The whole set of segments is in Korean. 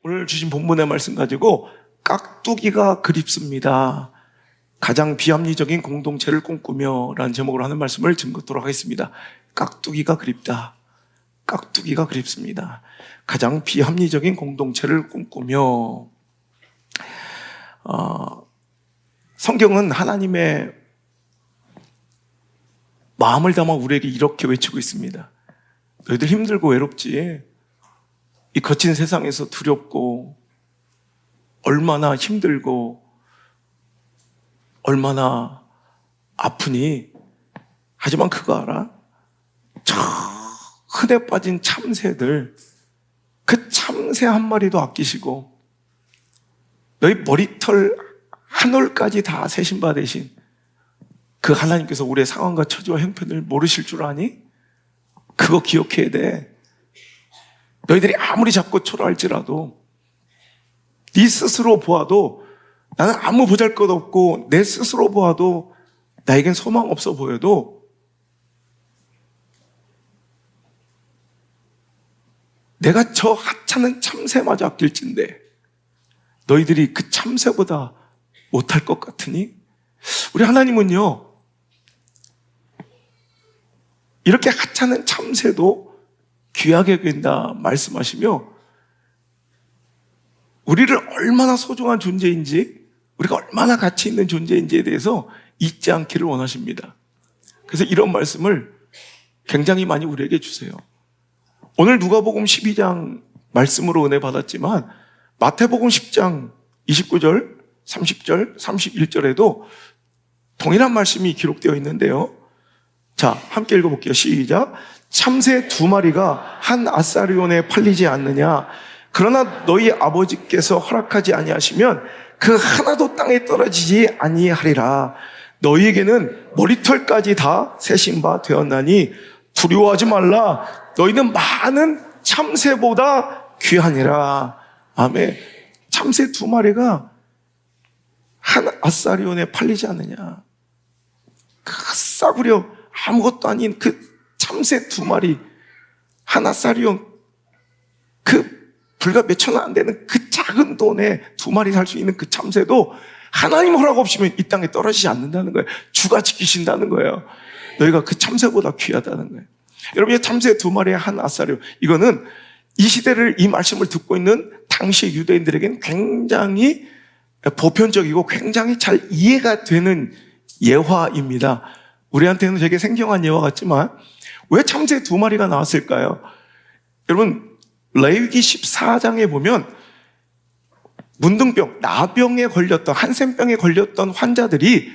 오늘 주신 본문의 말씀 가지고 깍두기가 그립습니다. 가장 비합리적인 공동체를 꿈꾸며 라는 제목으로 하는 말씀을 지금 듣도록 하겠습니다. 깍두기가 그립다. 깍두기가 그립습니다. 가장 비합리적인 공동체를 꿈꾸며. 성경은 하나님의 마음을 담아 우리에게 이렇게 외치고 있습니다. 너희들 힘들고 외롭지? 이 거친 세상에서 두렵고 얼마나 힘들고 얼마나 아프니? 하지만 그거 알아? 저 흔해 빠진 참새들, 그 참새 한 마리도 아끼시고 너희 머리털 한 올까지 다 세신 바 되신 그 하나님께서 우리의 상황과 처지와 형편을 모르실 줄 아니? 그거 기억해야 돼. 너희들이 아무리 잡고 초라할지라도 네 스스로 보아도 나는 아무 보잘것 없고 내 스스로 보아도 나에겐 소망 없어 보여도 내가 저 하찮은 참새마저 아낄진데 너희들이 그 참새보다 못할 것 같으니? 우리 하나님은요, 이렇게 하찮은 참새도 귀하게 여긴다 말씀하시며 우리를 얼마나 소중한 존재인지, 우리가 얼마나 가치 있는 존재인지에 대해서 잊지 않기를 원하십니다. 그래서 이런 말씀을 굉장히 많이 우리에게 주세요. 오늘 누가복음 12장 말씀으로 은혜 받았지만 마태복음 10장 29절, 30절, 31절에도 동일한 말씀이 기록되어 있는데요. 자, 함께 읽어볼게요. 시작. 참새 2마리가 한 아사리온에 팔리지 않느냐? 그러나 너희 아버지께서 허락하지 아니하시면 그 하나도 땅에 떨어지지 아니하리라. 너희에게는 머리털까지 다 세신 바 되었나니 두려워하지 말라. 너희는 많은 참새보다 귀하니라. 아멘. 참새 2마리가 한 아사리온에 팔리지 않느냐? 그 싸구려 아무것도 아닌 그 참새 2마리, 한 아사리온, 그 불과 몇천 원 안 되는 그 작은 돈에 2마리 살 수 있는 그 참새도 하나님 허락 없이면 이 땅에 떨어지지 않는다는 거예요. 주가 지키신다는 거예요. 너희가 그 참새보다 귀하다는 거예요. 여러분, 이 참새 2마리의 한 아사리온, 이거는 이 시대를, 이 말씀을 듣고 있는 당시 유대인들에게는 굉장히 보편적이고 굉장히 잘 이해가 되는 예화입니다. 우리한테는 되게 생경한 예화 같지만 왜 참새 2마리가 나왔을까요? 여러분, 레위기 14장에 보면 문둥병, 나병에 걸렸던, 한센병에 걸렸던 환자들이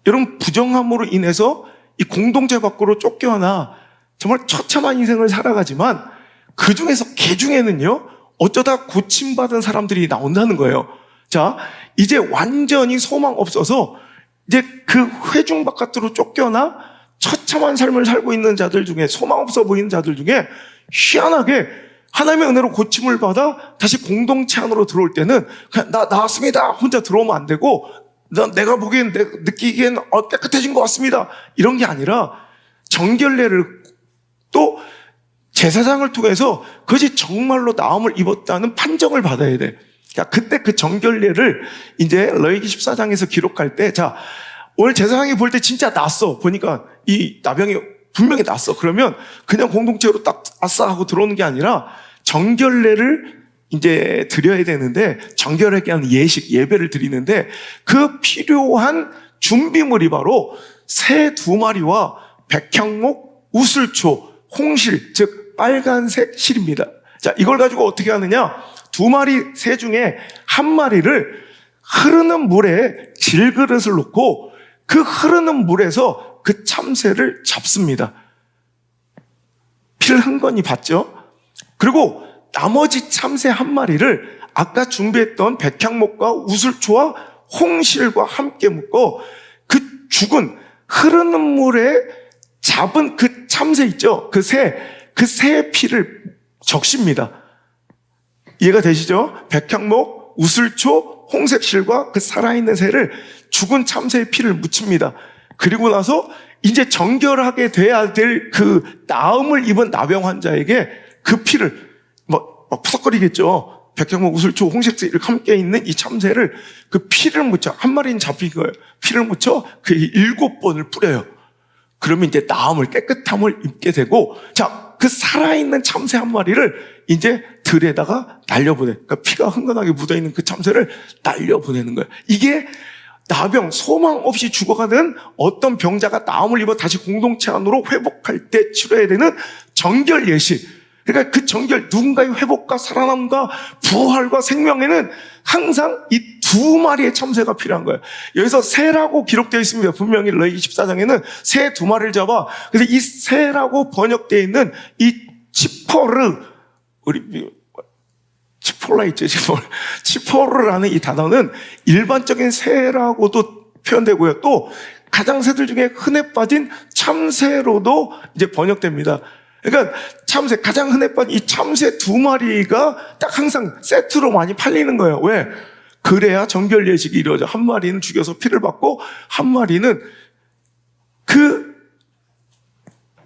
여러분 부정함으로 인해서 이 공동체 밖으로 쫓겨나 정말 처참한 인생을 살아가지만 그 중에서 개 중에는요, 어쩌다 고침받은 사람들이 나온다는 거예요. 자, 이제 완전히 소망 없어서 이제 그 회중 바깥으로 쫓겨나 처참한 삶을 살고 있는 자들 중에, 소망 없어 보이는 자들 중에 희한하게 하나님의 은혜로 고침을 받아 다시 공동체 안으로 들어올 때는 그냥 나 나왔습니다. 혼자 들어오면 안 되고 내가 보기엔, 느끼기엔 깨끗해진 것 같습니다. 이런 게 아니라 정결례를 또 제사장을 통해서 그것이 정말로 나음을 입었다는 판정을 받아야 돼. 자, 그때 그 정결례를 이제 레위기 14장에서 기록할 때, 자, 오늘 제사장이 볼 때 진짜 낫어. 보니까 이 나병이 분명히 낫어. 그러면 그냥 공동체로 딱 아싸 하고 들어오는 게 아니라 정결례를 이제 드려야 되는데, 정결하게 하는 예식, 예배를 드리는데 그 필요한 준비물이 바로 새 2마리와 백향목, 우슬초, 홍실, 즉 빨간색 실입니다. 자, 이걸 가지고 어떻게 하느냐? 2마리 새 중에 한 마리를 흐르는 물에 질그릇을 놓고 그 흐르는 물에서 그 참새를 잡습니다. 피를 흥건히 봤죠? 그리고 나머지 참새 한 마리를 아까 준비했던 백향목과 우슬초와 홍실과 함께 묶어 그 죽은 흐르는 물에 잡은 그 참새 있죠? 그 새의 피를 적십니다. 이해가 되시죠? 백향목, 우슬초, 홍색실과 그 살아있는 새를 죽은 참새의 피를 묻힙니다. 그리고 나서 이제 정결하게 돼야 될 그 나음을 입은 나병 환자에게 그 피를 막 푸석거리겠죠. 백향목, 우슬초, 홍색색 이렇게 함께 있는 이 참새를 그 피를 묻혀, 한 마리는 잡힌 거예요. 피를 묻혀 그 7번을 뿌려요. 그러면 이제 나음을, 깨끗함을 입게 되고, 자, 그 살아있는 참새 한 마리를 이제 들에다가 날려보내. 그러니까 피가 흥건하게 묻어있는 그 참새를 날려보내는 거예요. 이게 나병, 소망 없이 죽어가는 어떤 병자가 나음을 입어 다시 공동체 안으로 회복할 때 치러야 되는 정결 예식. 그러니까 그 정결, 누군가의 회복과 살아남과 부활과 생명에는 항상 이 2마리의 참새가 필요한 거예요. 여기서 새라고 기록되어 있습니다. 분명히 레위기 14장에는 새 2마리를 잡아. 그래서 이 새라고 번역되어 있는 이 치포르, 우리 치폴라 있죠, 치포르라는 이 단어는 일반적인 새라고도 표현되고요. 또 가장 새들 중에 흔해 빠진 참새로도 이제 번역됩니다. 그러니까 참새, 가장 흔해 빠진 이 참새 2마리가 딱 항상 세트로 많이 팔리는 거예요. 왜? 그래야 정결 예식이 이루어져. 한 마리는 죽여서 피를 받고, 한 마리는 그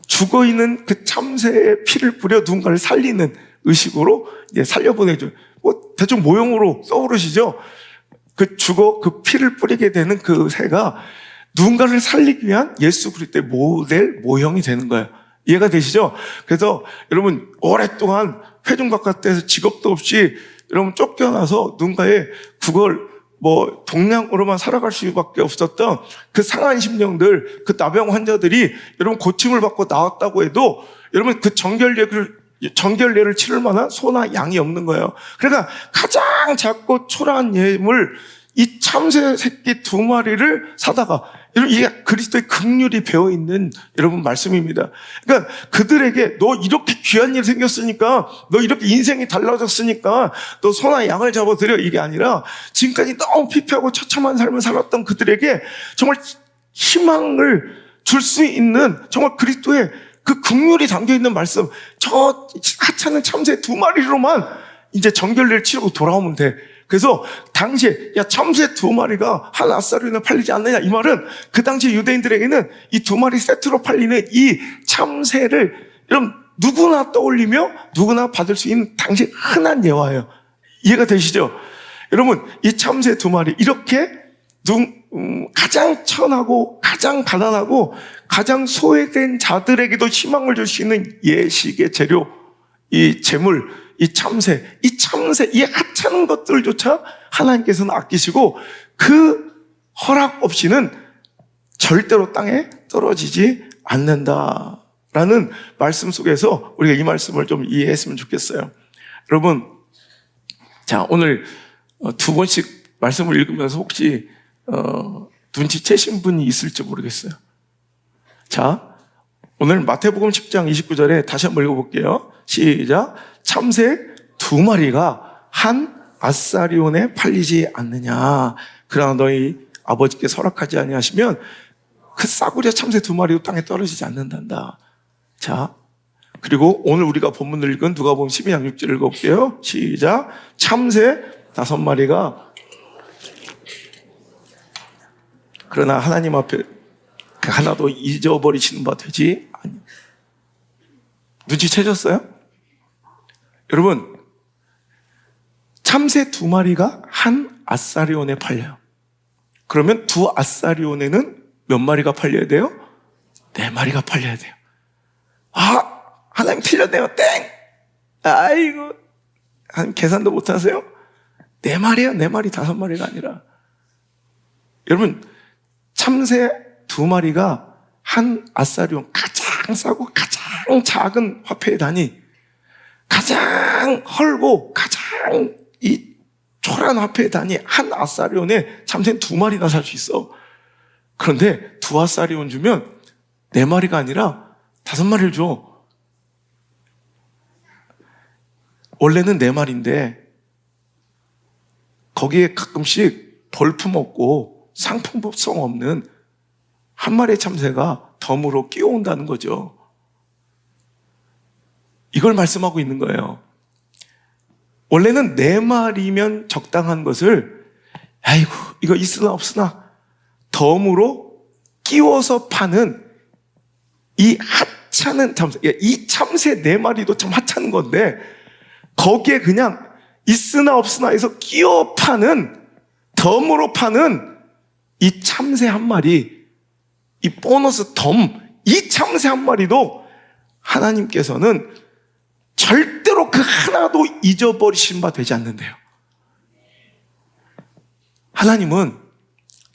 죽어있는 그 참새의 피를 뿌려 누군가를 살리는 의식으로 이제 살려보내죠. 뭐 대충 모형으로 떠오르시죠? 그 피를 뿌리게 되는 그 새가 누군가를 살리기 위한 예수 그리스도의 모델, 모형이 되는 거예요. 이해가 되시죠? 그래서 여러분 오랫동안 회중 바깥에서 직업도 없이 여러분 쫓겨나서 누군가의 그걸 뭐 동량으로만 살아갈 수밖에 없었던 그 상한 심령들, 그 나병 환자들이 여러분 고침을 받고 나왔다고 해도 여러분 그 정결례를 치를 만한 소나 양이 없는 거예요. 그러니까 가장 작고 초라한 예물 이 참새 새끼 2마리를 사다가, 여러분 이게 그리스도의 긍휼이 배어있는 여러분 말씀입니다. 그러니까 그들에게 너 이렇게 귀한 일 생겼으니까, 너 이렇게 인생이 달라졌으니까 너 소나 양을 잡아드려, 이게 아니라 지금까지 너무 피폐하고 처참한 삶을 살았던 그들에게 정말 희망을 줄 수 있는 정말 그리스도의 그 긍휼이 담겨있는 말씀, 저 하찮은 참새 2마리로만 이제 정결례를 치르고 돌아오면 돼. 그래서 당시에 야 참새 2마리가 한 아사리온에 팔리지 않느냐, 이 말은 그 당시 유대인들에게는 이 2마리 세트로 팔리는 이 참새를 여러분 누구나 떠올리며 누구나 받을 수 있는 당시 흔한 예화예요. 이해가 되시죠? 여러분 이 참새 2마리 이렇게 가장 천하고 가장 가난하고 가장 소외된 자들에게도 희망을 줄 수 있는 예식의 재료, 이 재물, 이 참새, 이 하찮은 것들조차 하나님께서는 아끼시고 그 허락 없이는 절대로 땅에 떨어지지 않는다라는 말씀 속에서 우리가 이 말씀을 좀 이해했으면 좋겠어요. 여러분, 자, 오늘 2번씩 말씀을 읽으면서 혹시 눈치채신 분이 있을지 모르겠어요. 자, 오늘 마태복음 10장 29절에 다시 한번 읽어볼게요. 시작. 참새 2마리가 한 아사리온에 팔리지 않느냐. 그러나 너희 아버지께서 허락하지 아니하시면 그 싸구려 참새 2마리도 땅에 떨어지지 않는단다. 자, 그리고 오늘 우리가 본문을 읽은 누가복음 12장 6절 읽어볼게요. 시작. 참새 5마리가 그러나 하나님 앞에 하나도 잊어버리시는 바 되지 아니. 눈치채셨어요? 여러분, 참새 2마리가 한 아사리온에 팔려요. 그러면 2 아사리온에는 몇 마리가 팔려야 돼요? 4마리가 팔려야 돼요. 아, 하나님 틀렸네요. 땡! 아이고, 하나님 계산도 못하세요? 4마리야, 4마리, 5마리가 아니라. 여러분, 참새 2마리가 한 아사리온, 가장 싸고 가장 작은 화폐의 단위, 가장 헐고 가장 이 초라한 화폐의 단위 한 아사리온에 참새는 2마리나 살 수 있어. 그런데 2 아사리온 주면 4마리가 아니라 5마리를 줘. 원래는 4마리인데 거기에 가끔씩 볼품없고 상품성 없는 한 마리의 참새가 덤으로 끼어온다는 거죠. 이걸 말씀하고 있는 거예요. 원래는 4마리면 적당한 것을 아이고 이거 있으나 없으나 덤으로 끼워서 파는 이 하찮은 참새, 이 참새 4마리도 참 하찮은 건데 거기에 그냥 있으나 없으나 해서 끼어 파는, 덤으로 파는 이 참새 한 마리, 이 보너스 덤, 이 참새 한 마리도 하나님께서는 절대로 그 하나도 잊어버리신 바 되지 않는데요. 하나님은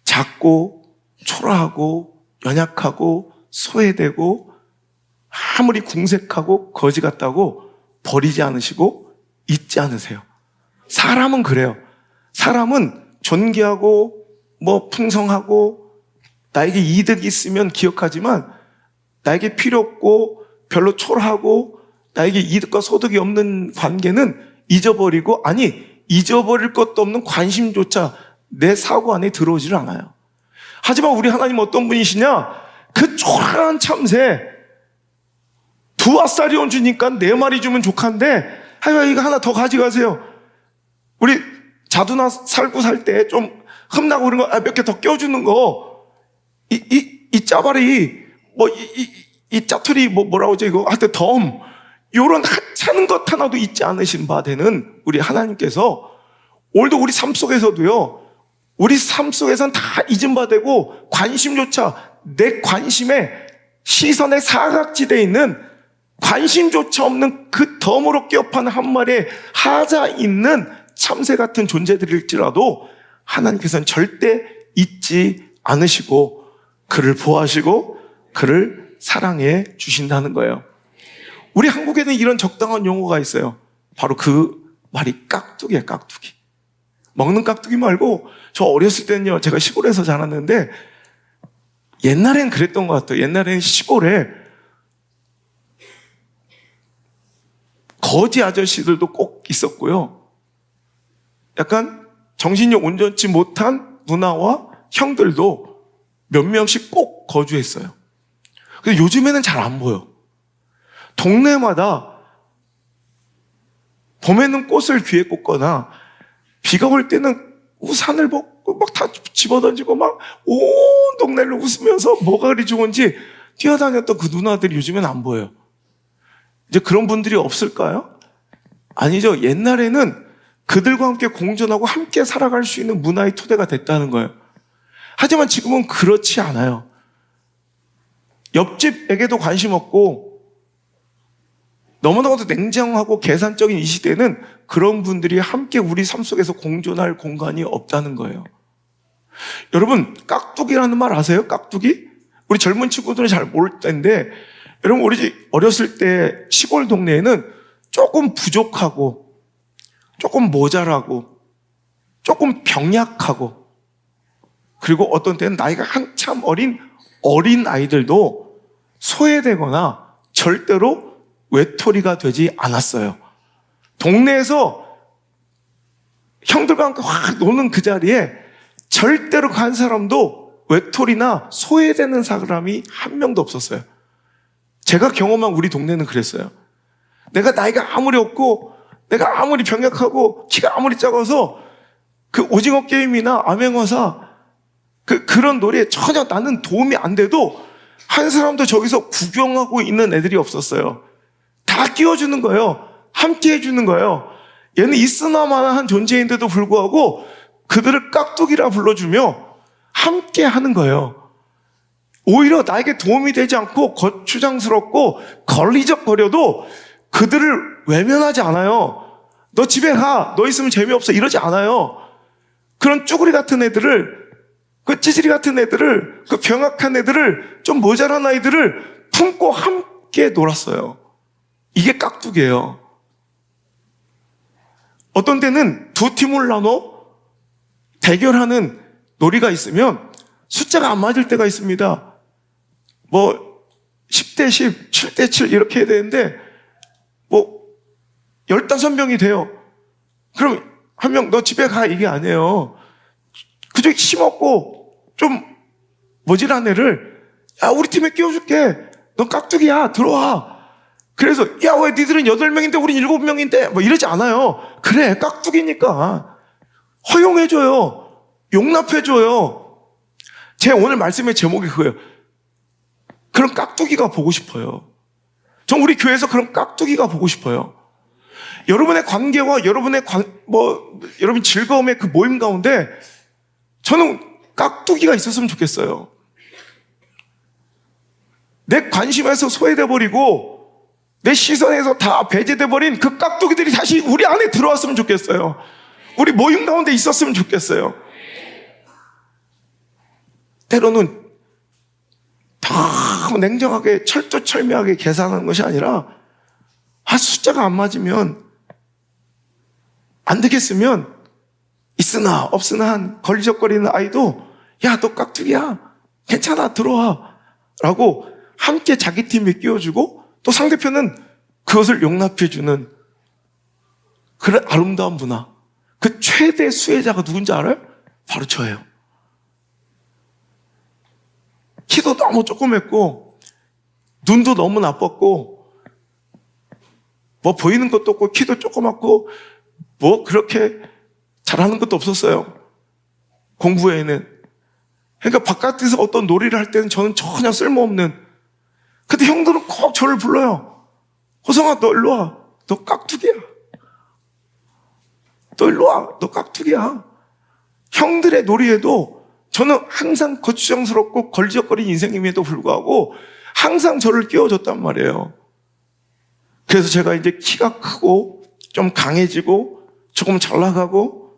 작고 초라하고 연약하고 소외되고 아무리 궁색하고 거지 같다고 버리지 않으시고 잊지 않으세요. 사람은 그래요. 사람은 존귀하고 풍성하고 나에게 이득이 있으면 기억하지만 나에게 필요 없고 별로 초라하고 나에게 이득과 소득이 없는 관계는 잊어버리고, 아니 잊어버릴 것도 없는 관심조차 내 사고 안에 들어오질 않아요. 하지만 우리 하나님 어떤 분이시냐? 그 초라한 참새 2아싸리온 주니까 4마리 주면 족한데, 하여 이거 하나 더 가져가세요. 우리 자두나 살구 살 때 좀 흠나고 그런 거 몇 개 더 껴주는 거, 이 짜발이 이 짜투리 뭐라고 하죠 이거 하여튼 덤, 요런 하찮은 것 하나도 잊지 않으신 바 되는 우리 하나님께서 오늘도 우리 삶 속에서도요, 우리 삶 속에서는 다 잊은 바 되고 관심조차, 내 관심에 시선의 사각지대에 있는 관심조차 없는 그 덤으로 끼어파는 한 마리의 하자 있는 참새 같은 존재들일지라도 하나님께서는 절대 잊지 않으시고 그를 보호하시고 그를 사랑해 주신다는 거예요. 우리 한국에는 이런 적당한 용어가 있어요. 바로 그 말이 깍두기예요. 깍두기. 먹는 깍두기 말고, 저 어렸을 때는요, 제가 시골에서 자랐는데 옛날엔 그랬던 것 같아요. 옛날에는 시골에 거지 아저씨들도 꼭 있었고요, 약간 정신이 온전치 못한 누나와 형들도 몇 명씩 꼭 거주했어요. 근데 요즘에는 잘 안 보여. 동네마다 봄에는 꽃을 귀에 꽂거나 비가 올 때는 우산을 벗고 막 다 집어던지고 막 온 동네를 웃으면서 뭐가 그리 좋은지 뛰어다녔던 그 누나들이 요즘엔 안 보여요. 이제 그런 분들이 없을까요? 아니죠. 옛날에는 그들과 함께 공존하고 함께 살아갈 수 있는 문화의 토대가 됐다는 거예요. 하지만 지금은 그렇지 않아요. 옆집에게도 관심 없고 너무나도 냉정하고 계산적인 이 시대는 그런 분들이 함께 우리 삶 속에서 공존할 공간이 없다는 거예요. 여러분, 깍두기라는 말 아세요? 깍두기? 우리 젊은 친구들은 잘 모를 텐데, 여러분, 우리 어렸을 때 시골 동네에는 조금 부족하고 조금 모자라고 조금 병약하고, 그리고 어떤 때는 나이가 한참 어린 아이들도 소외되거나 절대로 외톨이가 되지 않았어요. 동네에서 형들과 함께 확 노는 그 자리에 절대로 간 사람도 외톨이나 소외되는 사람이 한 명도 없었어요. 제가 경험한 우리 동네는 그랬어요. 내가 나이가 아무리 없고 내가 아무리 병약하고 키가 아무리 작아서 그 오징어 게임이나 암행어사 그런 놀이에 전혀 나는 도움이 안 돼도 한 사람도 저기서 구경하고 있는 애들이 없었어요. 다 끼워주는 거예요. 함께 해주는 거예요. 얘는 있으나마나한 존재인데도 불구하고 그들을 깍두기라 불러주며 함께 하는 거예요. 오히려 나에게 도움이 되지 않고 거추장스럽고 걸리적거려도 그들을 외면하지 않아요. 너 집에 가. 너 있으면 재미없어. 이러지 않아요. 그런 쭈구리 같은 애들을, 그 찌질이 같은 애들을, 그 병약한 애들을, 좀 모자란 아이들을 품고 함께 놀았어요. 이게 깍두기예요. 어떤 때는 두 팀을 나눠 대결하는 놀이가 있으면 숫자가 안 맞을 때가 있습니다. 10대 10, 7대 7 이렇게 해야 되는데 15명이 돼요. 그럼 한 명 너 집에 가 이게 아니에요. 그저 힘없고 좀 모질한 애를 야 우리 팀에 끼워줄게. 넌 깍두기야. 들어와. 그래서 야 왜 니들은 8명인데 우린 7명인데 이러지 않아요. 그래 깍두기니까 허용해줘요. 용납해줘요. 제 오늘 말씀의 제목이 그거예요. 그런 깍두기가 보고 싶어요. 전 우리 교회에서 그런 깍두기가 보고 싶어요. 여러분의 관계와 여러분의 여러분 즐거움의 그 모임 가운데 저는 깍두기가 있었으면 좋겠어요. 내 관심에서 소외돼 버리고 내 시선에서 다 배제돼 버린 그 깍두기들이 다시 우리 안에 들어왔으면 좋겠어요. 우리 모임 가운데 있었으면 좋겠어요. 때로는 다 냉정하게 철두철미하게 계산하는 것이 아니라 숫자가 안 맞으면 안 되겠으면 있으나 없으나 한 걸리적거리는 아이도 야, 너 깍두기야, 괜찮아, 들어와 라고 함께 자기 팀에 끼워주고 또 상대편은 그것을 용납해주는 그런 아름다운 문화. 그 최대 수혜자가 누군지 알아요? 바로 저예요. 키도 너무 조그맸고 눈도 너무 나빴고 뭐 보이는 것도 없고 키도 조그맣고 뭐 그렇게 잘하는 것도 없었어요. 공부에는. 그러니까 바깥에서 어떤 놀이를 할 때는 저는 전혀 쓸모없는. 근데 형들은 꼭 저를 불러요. 호성아, 너 일로 와. 너 깍두기야. 너 일로 와. 너 깍두기야. 형들의 놀이에도 저는 항상 거추장스럽고 걸리적거린 인생임에도 불구하고 항상 저를 끼워줬단 말이에요. 그래서 제가 이제 키가 크고 좀 강해지고 조금 잘 나가고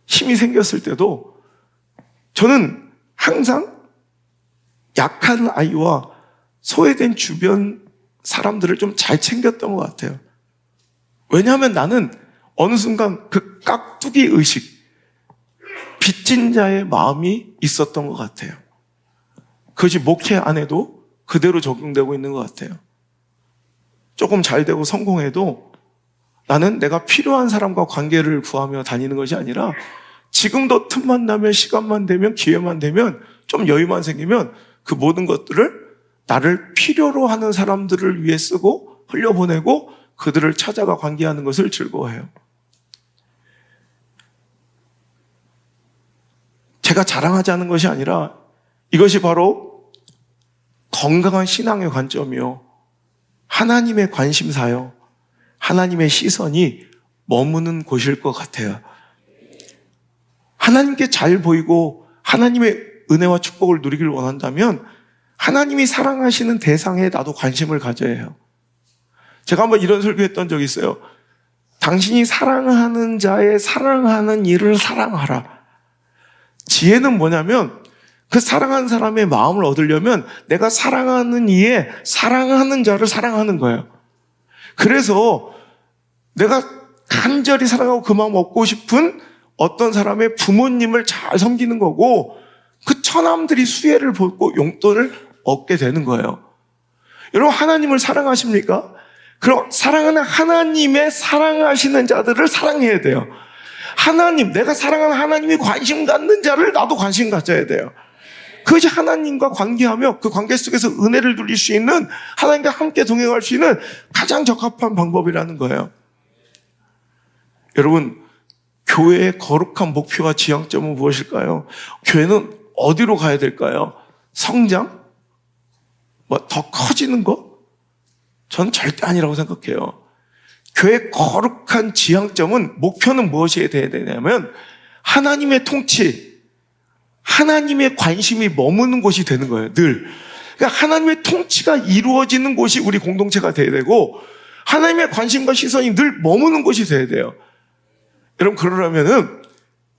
힘이 생겼을 때도 저는 항상 약한 아이와 소외된 주변 사람들을 좀 잘 챙겼던 것 같아요. 왜냐하면 나는 어느 순간 그 깍두기 의식, 빚진 자의 마음이 있었던 것 같아요. 그것이 목회 안에도 그대로 적용되고 있는 것 같아요. 조금 잘 되고 성공해도 나는 내가 필요한 사람과 관계를 구하며 다니는 것이 아니라 지금도 틈만 나면, 시간만 되면, 기회만 되면, 좀 여유만 생기면 그 모든 것들을 나를 필요로 하는 사람들을 위해 쓰고 흘려보내고 그들을 찾아가 관계하는 것을 즐거워해요. 제가 자랑하지 않은 것이 아니라 이것이 바로 건강한 신앙의 관점이요, 하나님의 관심사요, 하나님의 시선이 머무는 곳일 것 같아요. 하나님께 잘 보이고 하나님의 은혜와 축복을 누리길 원한다면 하나님이 사랑하시는 대상에 나도 관심을 가져야 해요. 제가 한번 이런 설교했던 적이 있어요. 당신이 사랑하는 자의 사랑하는 일을 사랑하라. 지혜는 뭐냐면 그 사랑하는 사람의 마음을 얻으려면 내가 사랑하는 이에 사랑하는 자를 사랑하는 거예요. 그래서 내가 간절히 사랑하고 그 마음 얻고 싶은 어떤 사람의 부모님을 잘 섬기는 거고 그 처남들이 수혜를 받고 용돈을 얻게 되는 거예요. 여러분, 하나님을 사랑하십니까? 그럼 사랑하는 하나님의 사랑하시는 자들을 사랑해야 돼요. 하나님, 내가 사랑하는 하나님이 관심 갖는 자를 나도 관심 가져야 돼요. 그것이 하나님과 관계하며 그 관계 속에서 은혜를 누릴 수 있는, 하나님과 함께 동행할 수 있는 가장 적합한 방법이라는 거예요. 여러분, 교회의 거룩한 목표와 지향점은 무엇일까요? 교회는 어디로 가야 될까요? 성장? 더 커지는 거? 저는 절대 아니라고 생각해요. 교회의 거룩한 지향점은, 목표는 무엇이 돼야 되냐면 하나님의 통치, 하나님의 관심이 머무는 곳이 되는 거예요. 늘. 그러니까 하나님의 통치가 이루어지는 곳이 우리 공동체가 돼야 되고 하나님의 관심과 시선이 늘 머무는 곳이 돼야 돼요. 여러분, 그러려면은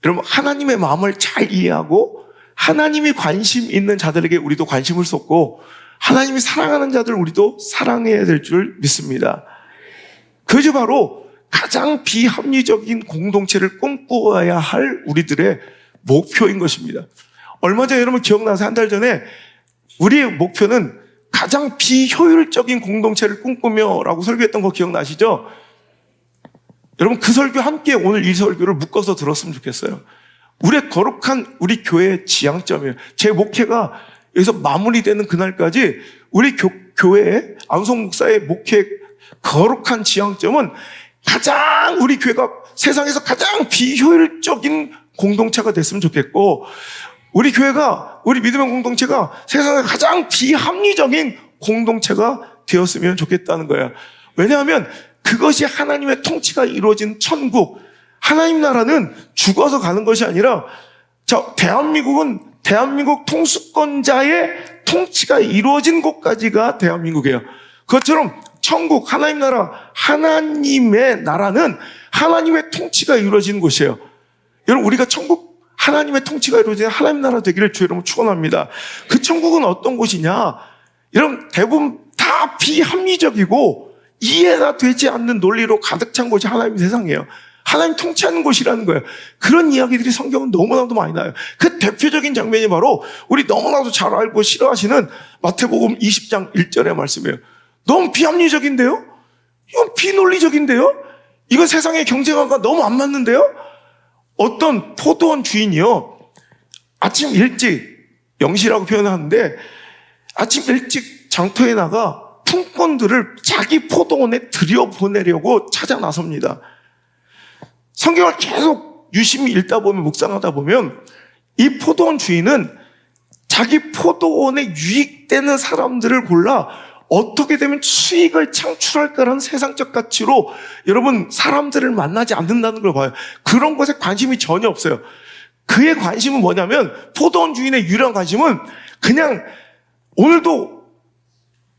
여러분, 하나님의 마음을 잘 이해하고 하나님이 관심 있는 자들에게 우리도 관심을 쏟고 하나님이 사랑하는 자들 우리도 사랑해야 될 줄 믿습니다. 그것이 바로 가장 비합리적인 공동체를 꿈꾸어야 할 우리들의 목표인 것입니다. 얼마 전에 여러분 기억나서 한 달 전에 우리의 목표는 가장 비효율적인 공동체를 꿈꾸며 라고 설교했던 거 기억나시죠? 여러분, 그 설교 함께 오늘 이 설교를 묶어서 들었으면 좋겠어요. 우리의 거룩한 우리 교회의 지향점이에요. 제 목회가 여기서 마무리되는 그날까지 우리 교회의 안성 목사의 목회 거룩한 지향점은 가장 우리 교회가 세상에서 가장 비효율적인 공동체가 됐으면 좋겠고, 우리 교회가, 우리 믿음의 공동체가 세상에서 가장 비합리적인 공동체가 되었으면 좋겠다는 거예요. 왜냐하면 그것이 하나님의 통치가 이루어진 천국, 하나님 나라는 죽어서 가는 것이 아니라 대한민국은 대한민국 통수권자의 통치가 이루어진 곳까지가 대한민국이에요. 그것처럼 천국, 하나님 나라, 하나님의 나라는 하나님의 통치가 이루어진 곳이에요. 여러분, 우리가 천국, 하나님의 통치가 이루어진 하나님 나라 되기를 주 여러분 축원합니다. 그 천국은 어떤 곳이냐? 여러분, 대부분 다 비합리적이고 이해가 되지 않는 논리로 가득 찬 곳이 하나님의 세상이에요. 하나님 통치하는 곳이라는 거예요. 그런 이야기들이 성경은 너무나도 많이 나와요. 그 대표적인 장면이 바로 우리 너무나도 잘 알고 싫어하시는 마태복음 20장 1절의 말씀이에요. 너무 비합리적인데요? 이건 비논리적인데요? 이건 세상의 경쟁관과 너무 안 맞는데요? 어떤 포도원 주인이요, 아침 일찍, 영시라고 표현하는데 아침 일찍 장터에 나가 품꾼들을 자기 포도원에 들여보내려고 찾아 나섭니다. 성경을 계속 유심히 읽다 보면, 묵상하다 보면 이 포도원 주인은 자기 포도원에 유익되는 사람들을 골라 어떻게 되면 수익을 창출할까라는 세상적 가치로 여러분 사람들을 만나지 않는다는 걸 봐요. 그런 것에 관심이 전혀 없어요. 그의 관심은 뭐냐면, 포도원 주인의 유일한 관심은 그냥 오늘도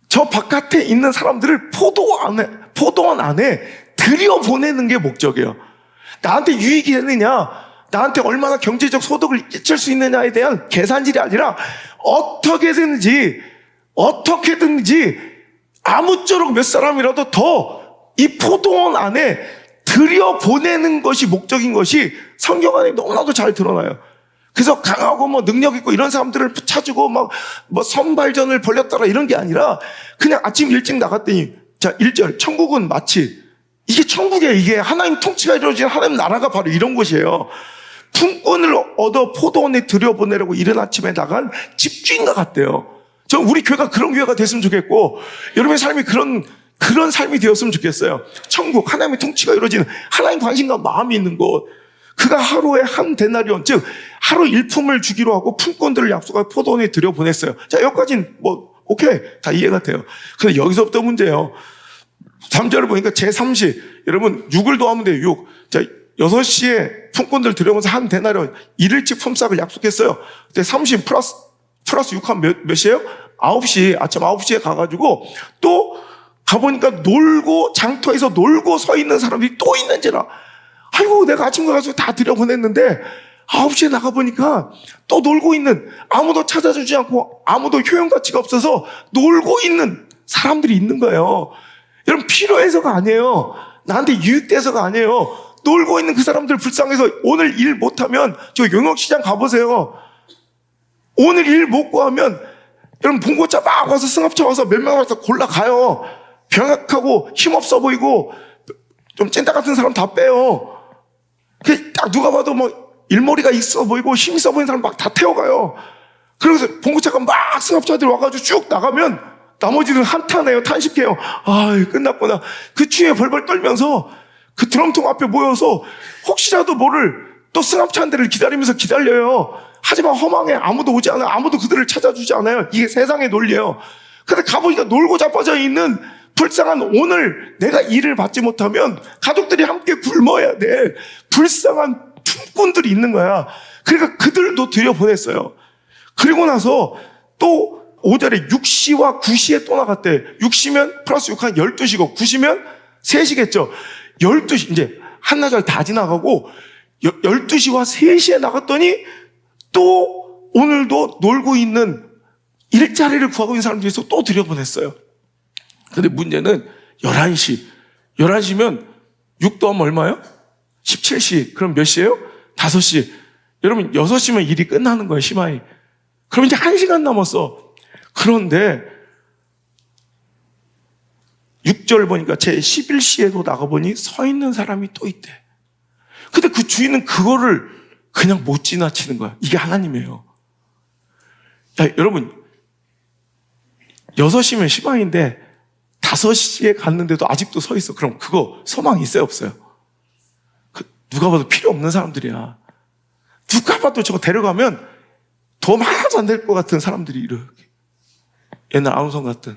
저 바깥에 있는 사람들을 포도원 안에 들여보내는 게 목적이에요. 나한테 유익이 되느냐, 나한테 얼마나 경제적 소득을 끼칠 수 있느냐에 대한 계산질이 아니라 어떻게든지 아무쪼록 몇 사람이라도 더 이 포도원 안에 들여보내는 것이 목적인 것이 성경 안에 너무나도 잘 드러나요. 그래서 강하고 능력 있고 이런 사람들을 찾고 선발전을 벌였다라 이런 게 아니라 그냥 아침 일찍 나갔더니, 자, 1절, 천국은 마치, 이게 천국이에요. 이게 하나님 통치가 이루어진 하나님 나라가 바로 이런 곳이에요. 품꾼을 얻어 포도원에 들여보내려고 이른 아침에 나간 집주인과 같대요. 저 우리 교회가 그런 교회가 됐으면 좋겠고, 여러분의 삶이 그런 삶이 되었으면 좋겠어요. 천국, 하나님의 통치가 이루어지는, 하나님 관심과 마음이 있는 곳. 그가 하루에 한 데나리온, 즉 하루 일품을 주기로 하고 품꾼들을 약속하고 포도원에 들여보냈어요. 자, 여기까지는 오케이, 다 이해가 돼요. 근데 여기서부터 문제예요. 3절을 보니까 제3시, 여러분 6을 더하면 돼요. 6. 자, 6시에 품꾼들 들여오면서 한 데나리온 일일치 품삯을 약속했어요. 그때 30 플러스 6하면 몇 시에요? 9시, 아침 9시에 가가지고 또 가보니까 장터에서 놀고 서 있는 사람들이 또 있는지라. 아이고, 내가 아침 가가지고 다 들여보냈는데 9시에 나가보니까 또 놀고 있는, 아무도 찾아주지 않고 아무도 효용가치가 없어서 놀고 있는 사람들이 있는 거예요. 여러분, 필요해서가 아니에요. 나한테 유익돼서가 아니에요. 놀고 있는 그 사람들 불쌍해서 오늘 일 못하면 저 용역시장 가보세요. 오늘 일 못 구하면 여러분 봉고차 막 와서 승합차 와서 몇 명 와서 골라가요. 병약하고 힘없어 보이고 좀 찐따 같은 사람 다 빼요. 딱 누가 봐도 일머리가 있어 보이고 힘 있어 보이는 사람 막 다 태워가요. 그래서 봉고차가 막 승합차들 와가지고 쭉 나가면 나머지는 한탄해요. 탄식해요. 끝났구나. 그 추위에 벌벌 떨면서 그 드럼통 앞에 모여서 혹시라도 또 승합차 한 대를 기다리면서 기다려요. 하지만 허망해. 아무도 오지 않아요. 아무도 그들을 찾아주지 않아요. 이게 세상의 논리예요. 근데 가보니까 놀고 자빠져 있는 불쌍한, 오늘 내가 일을 받지 못하면 가족들이 함께 굶어야 돼. 불쌍한 품꾼들이 있는 거야. 그러니까 그들도 들여보냈어요. 그리고 나서 또 5절에 6시와 9시에 또 나갔대. 6시면 플러스 6한 12시고 9시면 3시겠죠. 12시, 이제 한나절 다 지나가고 12시와 3시에 나갔더니 또 오늘도 놀고 있는 일자리를 구하고 있는 사람들에서 또 들여보냈어요. 근데 문제는 11시면 6 더하면 얼마예요? 17시. 그럼 몇 시예요? 5시. 여러분 6시면 일이 끝나는 거예요, 심하이. 그럼 이제 1시간 남았어. 그런데 6절 보니까 제 11시에도 나가보니 서 있는 사람이 또 있대. 근데 그 주인은 그거를 그냥 못 지나치는 거야. 이게 하나님이에요. 야, 여러분 6시면 시방인데 5시에 갔는데도 아직도 서 있어. 그럼 그거 소망 있어요, 없어요? 누가 봐도 필요 없는 사람들이야. 누가 봐도 저거 데려가면 도움 하나도 안 될 것 같은 사람들이 이렇게. 옛날 아우성 같은,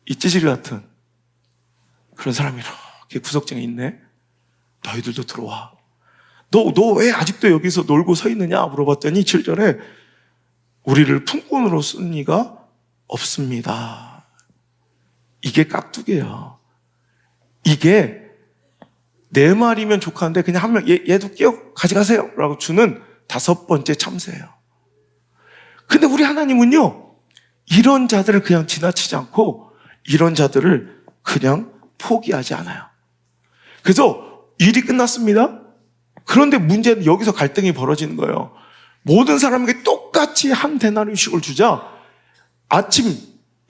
이찌실이 같은. 그런 사람이 이렇게 구석쟁이 있네. 너희들도 들어와. 너 왜 아직도 여기서 놀고 서 있느냐 물어봤더니 7절에 우리를 품꾼으로 쓴 이가 없습니다. 이게 깍두기예요. 이게 내 말이면 족한데 그냥 한 명 얘도 끼워 가져가세요 라고 주는 5번째 참새예요. 근데 우리 하나님은요, 이런 자들을 그냥 지나치지 않고 이런 자들을 그냥 포기하지 않아요. 그래서 일이 끝났습니다. 그런데 문제는 여기서 갈등이 벌어지는 거예요. 모든 사람에게 똑같이 한 데나리오씩을 주자 아침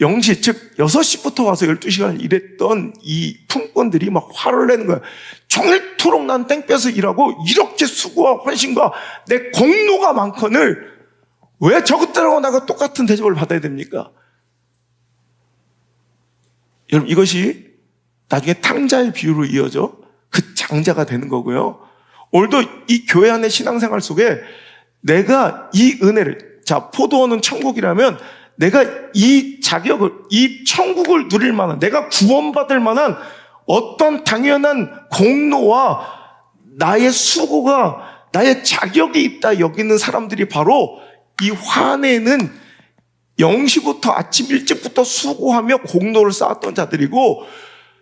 0시, 즉 6시부터 와서 12시간 일했던 이 품꾼들이 막 화를 내는 거예요. 종일토록 난 땡볕에서 일하고 이렇게 수고와 헌신과 내 공로가 많거늘 왜 저것들하고 나가 똑같은 대접을 받아야 됩니까? 여러분, 이것이 나중에 탕자의 비유로 이어져 그 장자가 되는 거고요. 오늘도 이 교회 안의 신앙생활 속에 내가 이 은혜를, 자, 포도원은 천국이라면 내가 이 자격을, 이 천국을 누릴 만한, 내가 구원받을 만한 어떤 당연한 공로와 나의 수고가, 나의 자격이 있다 여기는 사람들이 바로 이 환에는 0시부터 아침 일찍부터 수고하며 공로를 쌓았던 자들이고,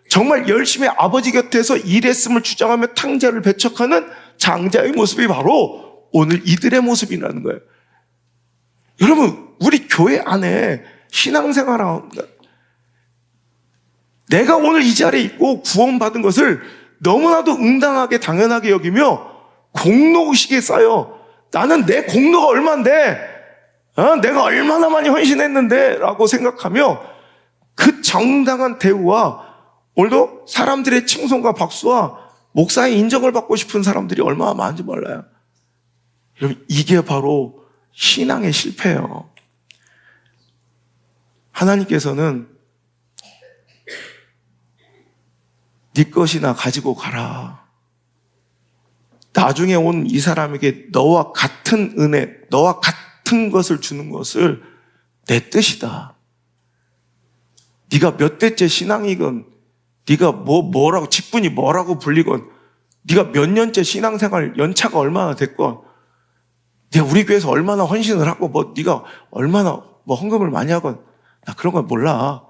정말 열심히 아버지 곁에서 일했음을 주장하며 탕자를 배척하는 장자의 모습이 바로 오늘 이들의 모습이라는 거예요. 여러분, 우리 교회 안에 신앙생활하는 내가 오늘 이 자리에 있고 구원받은 것을 너무나도 응당하게 당연하게 여기며 공로의식에 쌓여 나는 내 공로가 얼만데, 내가 얼마나 많이 헌신했는데 라고 생각하며 그 정당한 대우와 오늘도 사람들의 칭송과 박수와 목사의 인정을 받고 싶은 사람들이 얼마나 많은지 몰라요. 여러분, 이게 바로 신앙의 실패예요. 하나님께서는 네 것이나 가지고 가라. 나중에 온 이 사람에게 너와 같은 은혜, 너와 같은 것을 주는 것을 내 뜻이다. 네가 몇 대째 신앙이건, 네가 뭐라고 직분이 뭐라고 불리건, 네가 몇 년째 신앙생활 연차가 얼마나 됐건, 네가 우리 교회에서 얼마나 헌신을 하고 네가 얼마나 헌금을 많이 하건, 나 그런 건 몰라.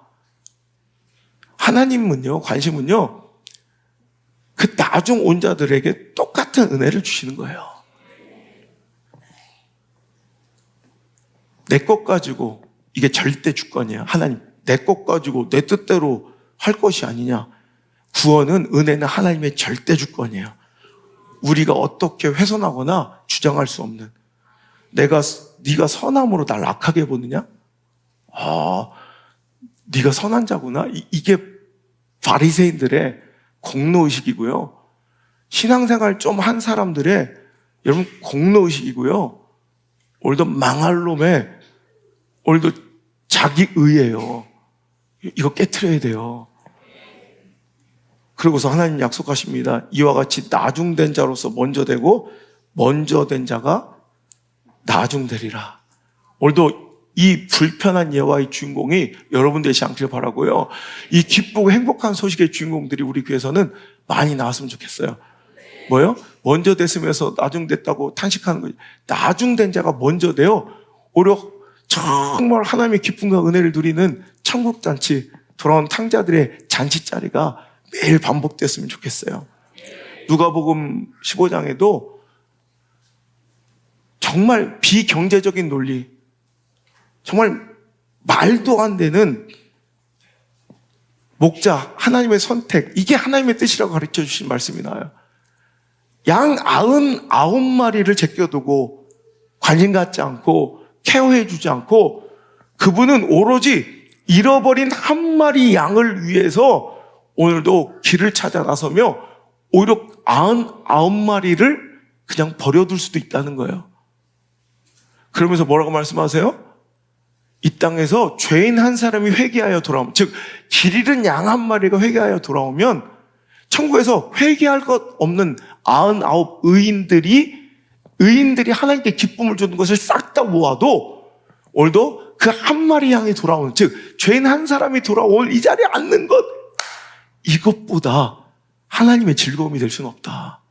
하나님은요, 관심은요, 그 나중 온 자들에게 똑같은 은혜를 주시는 거예요. 내 것 가지고 이게 절대 주권이야. 하나님, 내 것 가지고 내 뜻대로 할 것이 아니냐. 구원은, 은혜는 하나님의 절대 주권이에요. 우리가 어떻게 훼손하거나 주장할 수 없는. 네가 선함으로 날 악하게 보느냐? 네가 선한 자구나. 이게 바리새인들의 공로의식이고요. 신앙생활 좀 한 사람들의 여러분 공로의식이고요. 오늘도 망할 놈의 오늘도 자기의예요. 이거 깨트려야 돼요. 그러고서 하나님 약속하십니다. 이와 같이 나중된 자로서 먼저 되고 먼저 된 자가 나중되리라. 오늘도 이 불편한 예화의 주인공이 여러분 되지 않길 바라고요. 이 기쁘고 행복한 소식의 주인공들이 우리 교회에서는 많이 나왔으면 좋겠어요. 뭐요? 먼저 됐으면서 나중됐다고 탄식하는 거지. 나중된 자가 먼저 돼요. 오히려 정말 하나님의 기쁨과 은혜를 누리는 천국잔치, 돌아온 탕자들의 잔치자리가 매일 반복됐으면 좋겠어요. 누가복음 15장에도 정말 비경제적인 논리, 정말 말도 안 되는 목자, 하나님의 선택, 이게 하나님의 뜻이라고 가르쳐 주신 말씀이 나와요. 양 99마리를 제껴두고 관심 갖지 않고 케어해 주지 않고 그분은 오로지 잃어버린 한 마리 양을 위해서 오늘도 길을 찾아 나서며 오히려 99마리를 그냥 버려둘 수도 있다는 거예요. 그러면서 뭐라고 말씀하세요? 이 땅에서 죄인 한 사람이 회개하여 돌아오면, 즉 길 잃은 양 한 마리가 회개하여 돌아오면 천국에서 회개할 것 없는 99 의인들이 하나님께 기쁨을 주는 것을 싹 다 모아도 오늘도 그 한 마리 양이 돌아오는, 즉 죄인 한 사람이 돌아올 이 자리에 앉는 것, 이것보다 하나님의 즐거움이 될 수는 없다.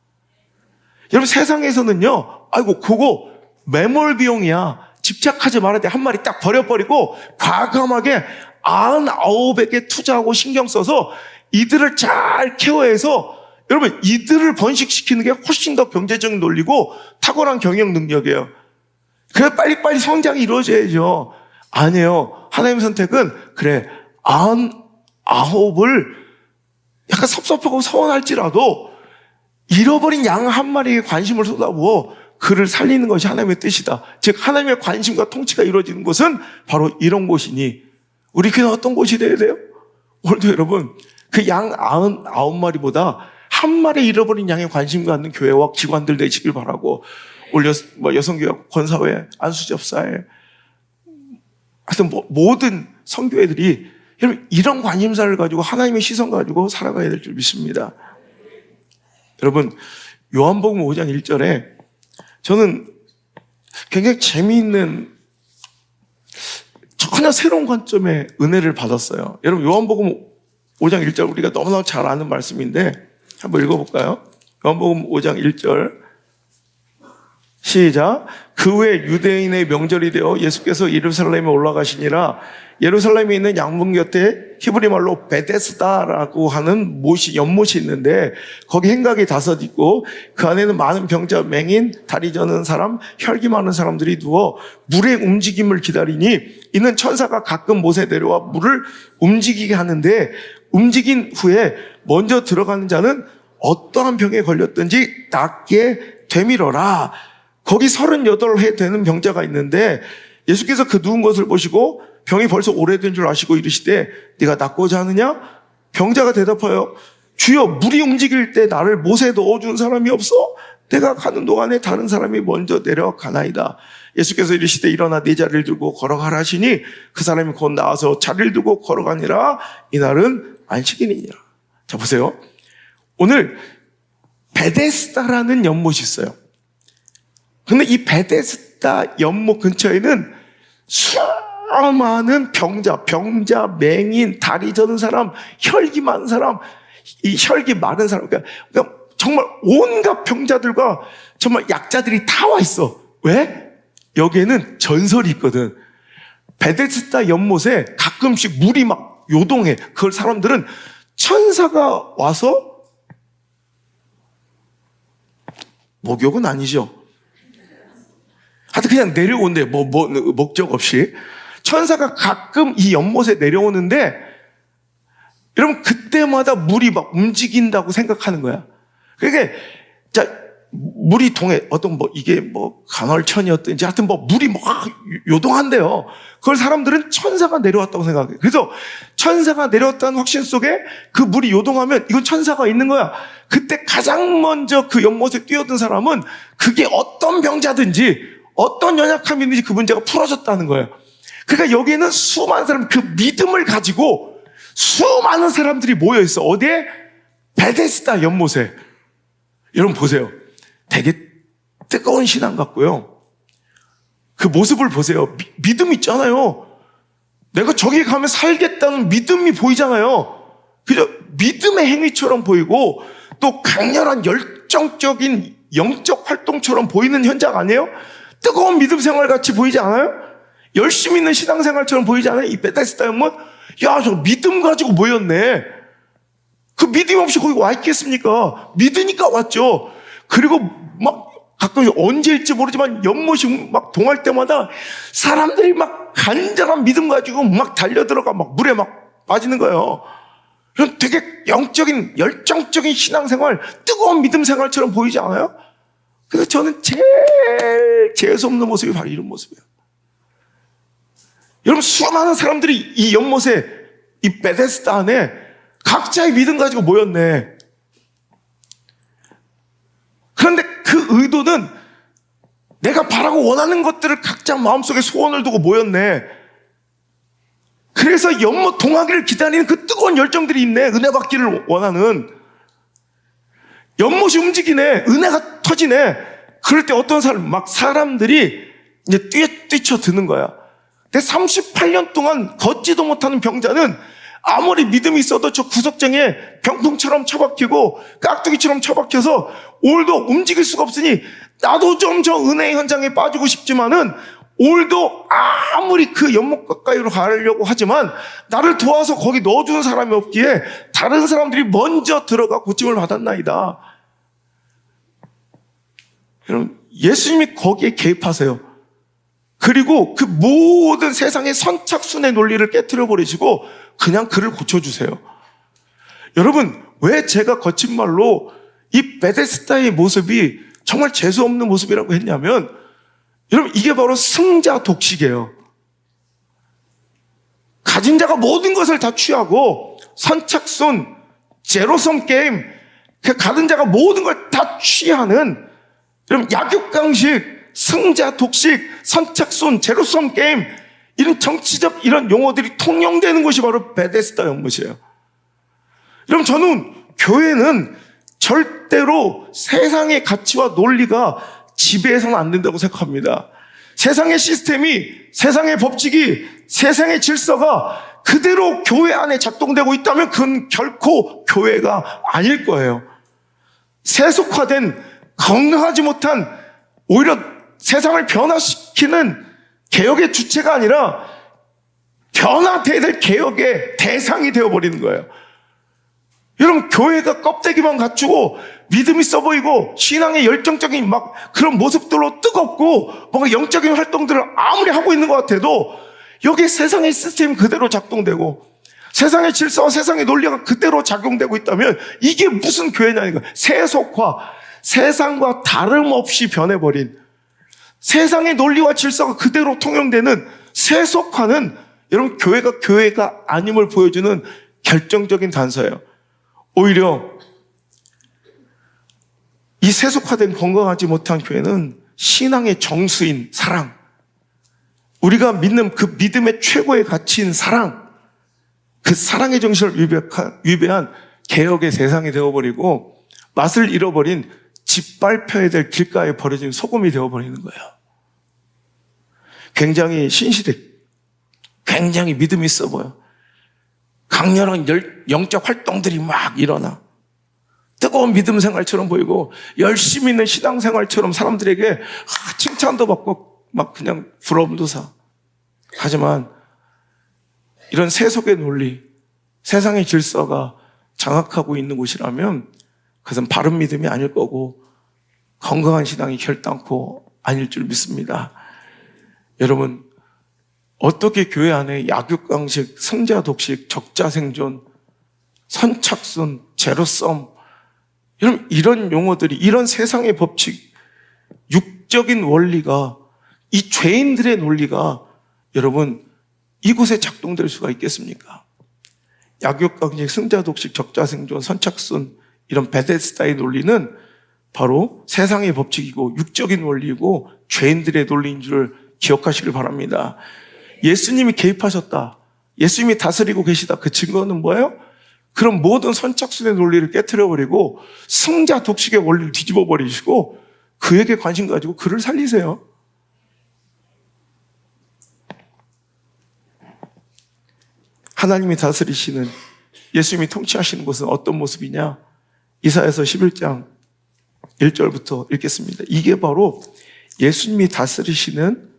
여러분, 세상에서는요, 아이고, 그거 매몰 비용이야. 집착하지 말아야 돼. 한 마리 딱 버려버리고 과감하게 99에게 투자하고 신경 써서 이들을 잘 케어해서 여러분, 이들을 번식시키는 게 훨씬 더 경제적인 논리고 탁월한 경영 능력이에요. 그래, 빨리빨리 성장이 이루어져야죠. 아니에요. 하나님의 선택은, 그래, 99을 약간 섭섭하고 서운할지라도 잃어버린 양 한 마리에 관심을 쏟아부어 그를 살리는 것이 하나님의 뜻이다. 즉, 하나님의 관심과 통치가 이루어지는 곳은 바로 이런 곳이니, 우리 교회는 어떤 곳이 돼야 돼요? 오늘도 여러분, 그 양 99마리보다 한 마리 잃어버린 양에 관심 갖는 교회와 기관들 되시길 바라고, 우리 여성교회, 권사회, 안수접사회, 하여튼 모든 선교회들이 여러분, 이런 관심사를 가지고 하나님의 시선 가지고 살아가야 될 줄 믿습니다. 여러분, 요한복음 5장 1절에 저는 굉장히 재미있는 전혀 새로운 관점의 은혜를 받았어요. 여러분, 요한복음 5장 1절 우리가 너무나 잘 아는 말씀인데 한번 읽어볼까요? 요한복음 5장 1절 시작. 그 후에 유대인의 명절이 되어 예수께서 예루살렘에 올라가시니라. 예루살렘에 있는 양문 곁에 히브리 말로 베데스다라고 하는 연못이 있는데 거기 행각이 5 있고 그 안에는 많은 병자, 맹인, 다리 저는 사람, 혈기 많은 사람들이 누워 물의 움직임을 기다리니 이는 천사가 가끔 못에 내려와 물을 움직이게 하는데 움직인 후에 먼저 들어가는 자는 어떠한 병에 걸렸든지 낫게 되밀어라. 거기 38해 되는 병자가 있는데 예수께서 그 누운 것을 보시고 병이 벌써 오래된 줄 아시고 이르시되 네가 낫고자 하느냐? 병자가 대답하여 주여, 물이 움직일 때 나를 못에 넣어준 사람이 없어. 내가 가는 동안에 다른 사람이 먼저 내려가나이다. 예수께서 이르시되 일어나 네 자리를 들고 걸어가라 하시니 그 사람이 곧 나와서 자리를 두고 걸어가니라. 이날은 안식일이니라. 자, 보세요. 오늘 베데스다라는 연못이 있어요. 근데 이 베데스다 연못 근처에는 수많은 병자, 맹인, 다리 저는 사람, 혈기 많은 사람, 이 혈기 많은 사람, 그러니까 정말 온갖 병자들과 정말 약자들이 다 와 있어. 왜? 여기에는 전설이 있거든. 베데스다 연못에 가끔씩 물이 막 요동해. 그걸 사람들은 천사가 와서 목욕은 아니죠. 하여튼 그냥 내려온대. 목적 없이. 천사가 가끔 이 연못에 내려오는데, 여러분, 그때마다 물이 막 움직인다고 생각하는 거야. 그러니까, 물이 이게 간헐천이었든지, 하여튼 물이 막 요동한대요. 그걸 사람들은 천사가 내려왔다고 생각해. 그래서 천사가 내려왔다는 확신 속에 그 물이 요동하면 이건 천사가 있는 거야. 그때 가장 먼저 그 연못에 뛰어든 사람은 그게 어떤 병자든지, 어떤 연약함이 있는지 그 문제가 풀어졌다는 거예요. 그러니까 여기에는 수많은 사람, 그 믿음을 가지고 수많은 사람들이 모여 있어. 어디에? 베데스다 연못에. 여러분 보세요. 되게 뜨거운 신앙 같고요. 그 모습을 보세요. 믿음 있잖아요. 내가 저기 가면 살겠다는 믿음이 보이잖아요. 그죠? 믿음의 행위처럼 보이고 또 강렬한 열정적인 영적 활동처럼 보이는 현장 아니에요? 뜨거운 믿음 생활 같이 보이지 않아요? 열심히 있는 신앙생활처럼 보이지 않아요? 이 베데스다 연못? 야, 저 믿음 가지고 모였네. 그 믿음 없이 거기 와 있겠습니까? 믿으니까 왔죠. 그리고 막 가끔 언제일지 모르지만 연못이 막 동할 때마다 사람들이 막 간절한 믿음 가지고 막 달려들어가 막 물에 막 빠지는 거예요. 그럼 되게 영적인 열정적인 신앙생활, 뜨거운 믿음 생활처럼 보이지 않아요? 그래서 저는 제일 재수없는 모습이 바로 이런 모습이에요. 여러분, 수많은 사람들이 이 연못에, 이 베데스다 안에 각자의 믿음 가지고 모였네. 그런데 그 의도는 내가 바라고 원하는 것들을 각자 마음속에 소원을 두고 모였네. 그래서 연못 동하기를 기다리는 그 뜨거운 열정들이 있네. 은혜 받기를 원하는. 연못이 움직이네. 은혜가 터지네. 그럴 때 어떤 사람들이 이제 뛰쳐드는 거야. 근데 38년 동안 걷지도 못하는 병자는 아무리 믿음이 있어도 저 구석쟁이에 병풍처럼 처박히고 깍두기처럼 처박혀서 오늘도 움직일 수가 없으니 나도 좀 저 은혜의 현장에 빠지고 싶지만은 오늘도 아무리 그 연못 가까이로 가려고 하지만 나를 도와서 거기 넣어주는 사람이 없기에 다른 사람들이 먼저 들어가 고침을 받았나이다. 여러분, 예수님이 거기에 개입하세요. 그리고 그 모든 세상의 선착순의 논리를 깨트려 버리시고 그냥 그를 고쳐주세요. 여러분, 왜 제가 거친 말로 이 베데스다의 모습이 정말 재수 없는 모습이라고 했냐면, 여러분, 이게 바로 승자 독식이에요. 가진 자가 모든 것을 다 취하고 선착순, 제로섬 게임, 그 가진 자가 모든 걸 다 취하는, 여러분, 약육강식, 승자 독식, 선착순, 제로섬 게임, 이런 정치적 이런 용어들이 통용되는 것이 바로 베데스다 연못이에요. 여러분, 저는 교회는 절대로 세상의 가치와 논리가 지배해서는 안 된다고 생각합니다. 세상의 시스템이, 세상의 법칙이, 세상의 질서가 그대로 교회 안에 작동되고 있다면 그건 결코 교회가 아닐 거예요. 세속화된, 건강하지 못한, 오히려 세상을 변화시키는 개혁의 주체가 아니라 변화돼야 될 개혁의 대상이 되어버리는 거예요. 여러분, 교회가 껍데기만 갖추고 믿음이 있어 보이고 신앙의 열정적인 막 그런 모습들로 뜨겁고 뭔가 영적인 활동들을 아무리 하고 있는 것 같아도 여기에 세상의 시스템이 그대로 작동되고 세상의 질서와 세상의 논리가 그대로 작용되고 있다면 이게 무슨 교회냐니까. 세속화, 세상과 다름없이 변해버린, 세상의 논리와 질서가 그대로 통용되는 세속화는 여러분 교회가 아님을 보여주는 결정적인 단서예요. 오히려 이 세속화된 건강하지 못한 교회는 신앙의 정수인 사랑, 우리가 믿는 그 믿음의 최고의 가치인 사랑, 그 사랑의 정신을 위배한 개혁의 세상이 되어버리고 맛을 잃어버린 짓밟혀야 될 길가에 버려진 소금이 되어버리는 거예요. 굉장히 신시대, 굉장히 믿음이 있어 보여. 강렬한 영적 활동들이 막 일어나. 뜨거운 믿음 생활처럼 보이고 열심히 있는 신앙 생활처럼 사람들에게 칭찬도 받고 막 그냥 부러움도 사. 하지만 이런 세속의 논리, 세상의 질서가 장악하고 있는 곳이라면 그것은 바른 믿음이 아닐 거고 건강한 신앙이 결단코 아닐 줄 믿습니다. 여러분, 어떻게 교회 안에 약육강식, 승자 독식, 적자 생존, 선착순, 제로섬, 여러분, 이런 용어들이, 이런 세상의 법칙, 육적인 원리가, 이 죄인들의 논리가 여러분 이곳에 작동될 수가 있겠습니까? 약육강식, 승자 독식, 적자 생존, 선착순, 이런 베데스다의 논리는 바로 세상의 법칙이고 육적인 원리이고 죄인들의 논리인 줄 기억하시길 바랍니다. 예수님이 개입하셨다, 예수님이 다스리고 계시다, 그 증거는 뭐예요? 그런 모든 선착순의 논리를 깨트려버리고 승자 독식의 원리를 뒤집어 버리시고 그에게 관심 가지고 그를 살리세요. 하나님이 다스리시는, 예수님이 통치하시는 것은 어떤 모습이냐? 이사야서 11장 1절부터 읽겠습니다. 이게 바로 예수님이 다스리시는,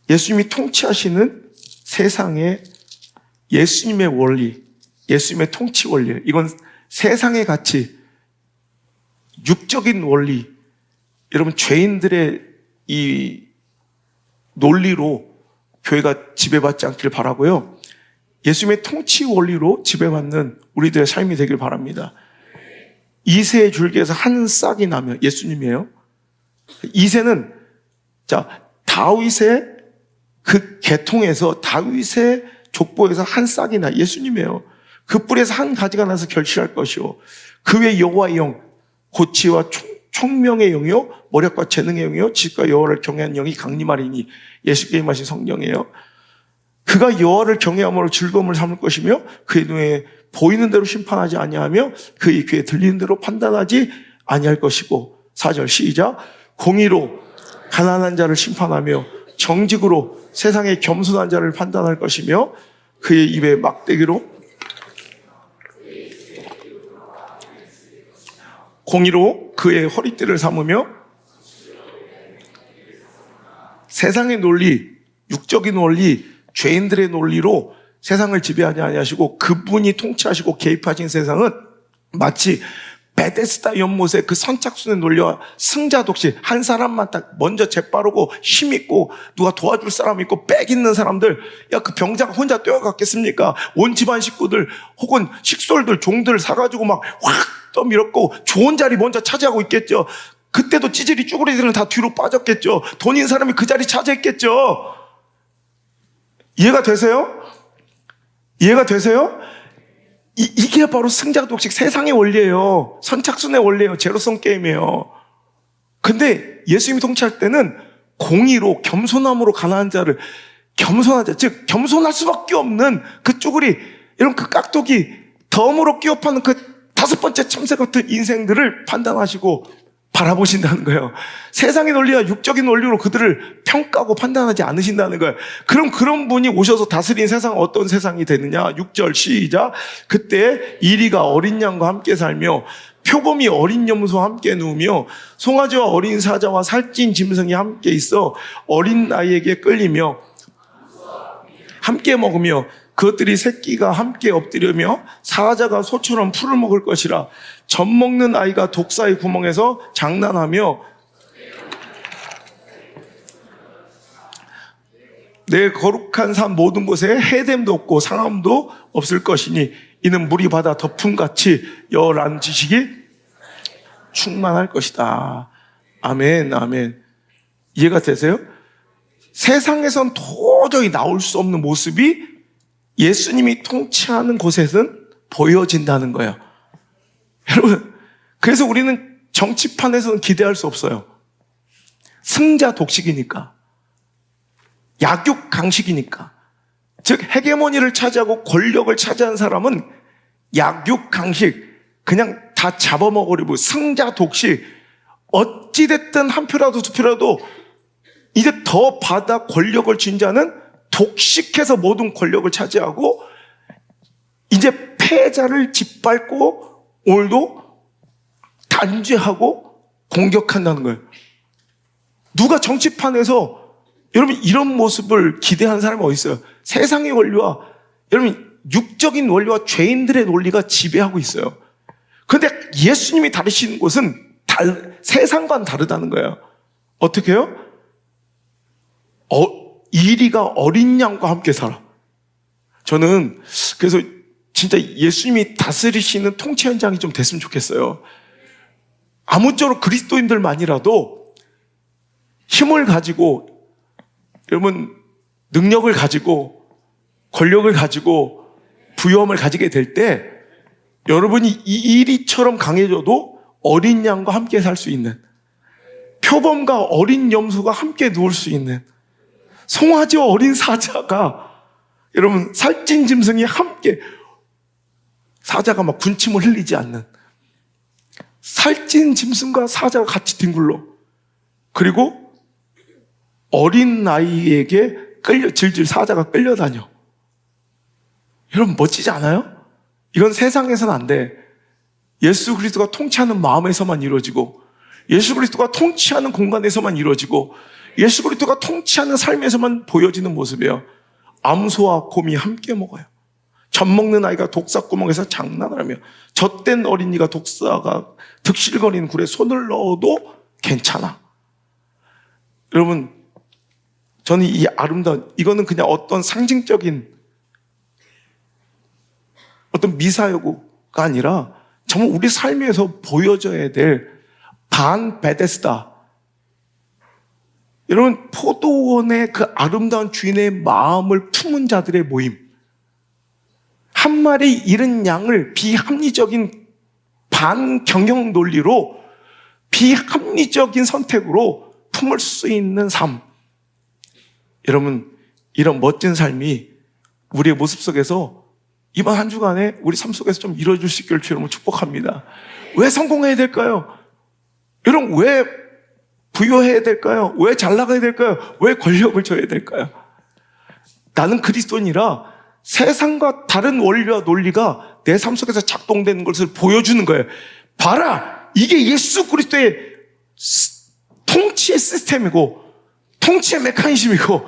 예수님이 통치하시는 세상의 예수님의 원리, 예수님의 통치 원리. 이건 세상의 가치, 육적인 원리, 여러분 죄인들의 이 논리로 교회가 지배받지 않기를 바라고요. 예수님의 통치 원리로 지배받는 우리들의 삶이 되길 바랍니다. 이새의 줄기에서 한 싹이 나면, 예수님이에요. 이새는 다윗의 그 계통에서, 다윗의 족보에서 한 싹이 나, 예수님이에요. 그 뿔에서 한 가지가 나서 결실할 것이요, 그 외 여호와의 영, 고치와 총명의 영이요, 모략과 재능의 영이요, 지식과 여호와를 경외하는 영이 강림하리니, 예수께 임하신 성령이에요. 그가 여호와를 경외함으로 즐거움을 삼을 것이며 그의 눈에 보이는 대로 심판하지 아니하며 그의 귀에 들리는 대로 판단하지 아니할 것이고, 4절 시작. 공의로 가난한 자를 심판하며 정직으로 세상의 겸손한 자를 판단할 것이며 그의 입에 막대기로 공의로 그의 허리띠를 삼으며 세상의 논리, 육적인 원리, 죄인들의 논리로 세상을 지배하지 아니하시고 그분이 통치하시고 개입하신 세상은 마치 베데스다 연못의 그 선착순의 논리와 승자독식, 한 사람만 딱 먼저 재빠르고 힘있고 누가 도와줄 사람 있고 빽 있는 사람들, 야, 그 병자가 혼자 뛰어갔겠습니까? 온 집안 식구들 혹은 식솔들, 종들 사가지고 막 확 떠밀었고 좋은 자리 먼저 차지하고 있겠죠. 그때도 찌질이 쭈그리들은 다 뒤로 빠졌겠죠. 돈 있는 사람이 그 자리 차지했겠죠. 이해가 되세요? 이해가 되세요? 이게 바로 승자독식, 세상의 원리예요. 선착순의 원리예요. 제로섬 게임이에요. 근데 예수님이 통치할 때는 공의로, 겸손함으로 가난한 자를, 겸손한 자, 즉 겸손할 수밖에 없는 그 쭈구리, 이런 그 깍두기, 덤으로 끼워 파는 그 5번째 참새 같은 인생들을 판단하시고 바라보신다는 거예요. 세상의 논리와 육적인 원리로 그들을 평가하고 판단하지 않으신다는 거예요. 그럼 그런 분이 오셔서 다스린 세상은 어떤 세상이 되느냐? 6절 시작. 그때 이리가 어린 양과 함께 살며 표범이 어린 염소와 함께 누우며 송아지와 어린 사자와 살찐 짐승이 함께 있어 어린 아이에게 끌리며 함께 먹으며 그것들이 새끼가 함께 엎드리며 사자가 소처럼 풀을 먹을 것이라. 젖 먹는 아이가 독사의 구멍에서 장난하며 내 거룩한 산 모든 곳에 해됨도 없고 상함도 없을 것이니 이는 물이 바다 덮음같이 열한 지식이 충만할 것이다. 아멘, 아멘. 이해가 되세요? 세상에선 도저히 나올 수 없는 모습이 예수님이 통치하는 곳에서는 보여진다는 거예요. 여러분, 그래서 우리는 정치판에서는 기대할 수 없어요. 승자 독식이니까. 약육강식이니까. 즉 헤게모니를 차지하고 권력을 차지한 사람은 약육강식, 그냥 다 잡아먹으려고 승자 독식, 어찌됐든 한 표라도 두 표라도 이제 더 받아 권력을 쥔 자는 독식해서 모든 권력을 차지하고 이제 패자를 짓밟고 오늘도 단죄하고 공격한다는 거예요. 누가 정치판에서 여러분 이런 모습을 기대하는 사람이 어디 있어요? 세상의 원리와 여러분 육적인 원리와 죄인들의 논리가 지배하고 있어요. 그런데 예수님이 다루시는 곳은 세상과는 다르다는 거예요. 어떻게 해요? 이리가 어린 양과 함께 살아. 저는 그래서 진짜 예수님이 다스리시는 통치 현장이 좀 됐으면 좋겠어요. 아무쪼록 그리스도인들만이라도 힘을 가지고 여러분 능력을 가지고 권력을 가지고 부여함을 가지게 될 때 여러분이 이 이리처럼 강해져도 어린 양과 함께 살 수 있는, 표범과 어린 염소가 함께 누울 수 있는, 송아지와 어린 사자가 여러분 살찐 짐승이 함께, 사자가 막 군침을 흘리지 않는, 살찐 짐승과 사자가 같이 뒹굴러, 그리고 어린 아이에게 질질 사자가 끌려다녀. 여러분 멋지지 않아요? 이건 세상에서는 안 돼. 예수 그리스도가 통치하는 마음에서만 이루어지고, 예수 그리스도가 통치하는 공간에서만 이루어지고, 예수 그리스도가 통치하는 삶에서만 보여지는 모습이에요. 암소와 곰이 함께 먹어요. 젖 먹는 아이가 독사구멍에서 장난을 하며, 젖된 어린이가 독사가 득실거리는 굴에 손을 넣어도 괜찮아. 여러분, 저는 이 아름다운, 이거는 그냥 어떤 상징적인 어떤 미사여구가 아니라 정말 우리 삶에서 보여져야 될 반 베데스다. 여러분, 포도원의 그 아름다운 주인의 마음을 품은 자들의 모임. 한 마리 잃은 양을 비합리적인 반경영 논리로, 비합리적인 선택으로 품을 수 있는 삶. 여러분, 이런 멋진 삶이 우리의 모습 속에서 이번 한 주간에 우리 삶 속에서 좀 이루어질 수 있기를 주님을 축복합니다. 왜 성공해야 될까요? 여러분, 왜 부여해야 될까요? 왜 잘 나가야 될까요? 왜 권력을 줘야 될까요? 나는 그리스도인이라 세상과 다른 원리와 논리가 내 삶 속에서 작동되는 것을 보여주는 거예요. 봐라! 이게 예수 그리스도의 통치의 시스템이고 통치의 메커니즘이고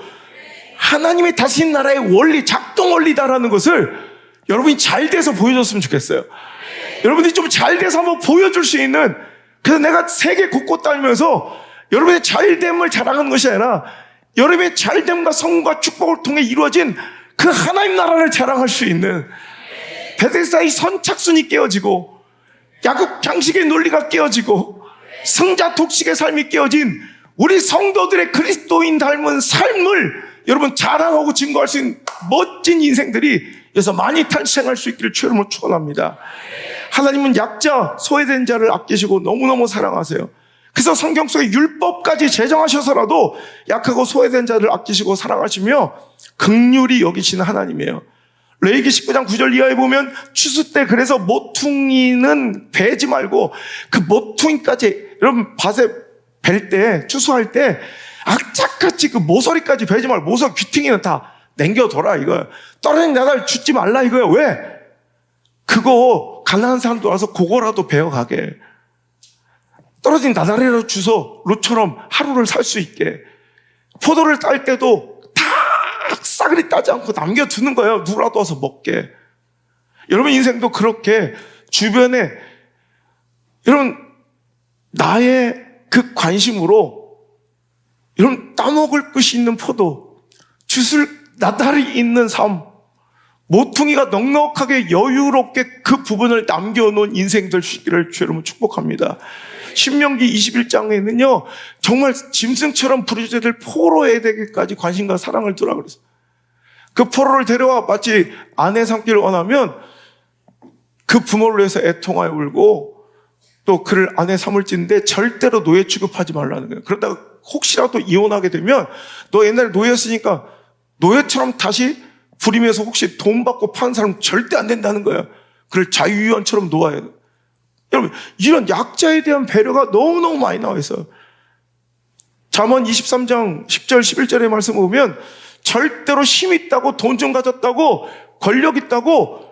하나님의 다스린 나라의 원리, 작동 원리다라는 것을 여러분이 잘 돼서 보여줬으면 좋겠어요. 여러분이 좀 잘 돼서 한번 보여줄 수 있는, 그래서 내가 세계 곳곳 다니면서 여러분의 잘됨을 자랑하는 것이 아니라 여러분의 잘됨과 성공과 축복을 통해 이루어진 그 하나님 나라를 자랑할 수 있는, 베데스다의 선착순이 깨어지고 야곱 장식의 논리가 깨어지고 승자 독식의 삶이 깨어진 우리 성도들의 그리스도인 닮은 삶을 여러분 자랑하고 증거할 수 있는 멋진 인생들이 여기서 많이 탄생할 수 있기를 주의 이름으로 축원합니다. 하나님은 약자, 소외된 자를 아끼시고 너무너무 사랑하세요. 그래서 성경 속에 율법까지 제정하셔서라도 약하고 소외된 자를 아끼시고 사랑하시며 긍휼히 여기시는 하나님이에요. 레위기 19장 9절 이하에 보면 추수 때 그래서 모퉁이는 베지 말고 그 모퉁이까지, 여러분 밭에 벨 때, 추수할 때 악착같이 그 모서리까지 베지 말고 모서리 귀퉁이는 다 남겨둬라 이거야. 떨어진 나달 주지 말라 이거야. 왜? 그거 가난한 사람도 와서 그거라도 베어가게. 떨어진 나달이라도 주서 롯처럼 하루를 살 수 있게. 포도를 딸 때도 다 싸그리 따지 않고 남겨두는 거예요. 누구라도 와서 먹게. 여러분 인생도 그렇게 주변에, 여러분 나의 그 관심으로 여러분 따먹을 것이 있는 포도, 주술 나달이 있는 삶, 모퉁이가 넉넉하게 여유롭게 그 부분을 남겨놓은 인생들 되시기를 주의 이름으로 축복합니다. 신명기 21장에는요 정말 짐승처럼 부르짖어야 될 포로에 되기까지 관심과 사랑을 두라 그랬어요. 그 포로를 데려와 마치 아내 삼기를 원하면 그 부모를 위해서 애통하여 울고 또 그를 아내 삼을지인데 절대로 노예 취급하지 말라는 거예요. 그러다가 혹시라도 이혼하게 되면 너 옛날에 노예였으니까 노예처럼 다시 부리면서 혹시 돈 받고 파는 사람 절대 안 된다는 거예요. 그를 자유위원처럼 놓아야 돼요. 여러분 이런 약자에 대한 배려가 너무너무 많이 나와 있어요. 잠언 23장 10절 11절의 말씀을 보면 절대로 힘 있다고 돈 좀 가졌다고 권력 있다고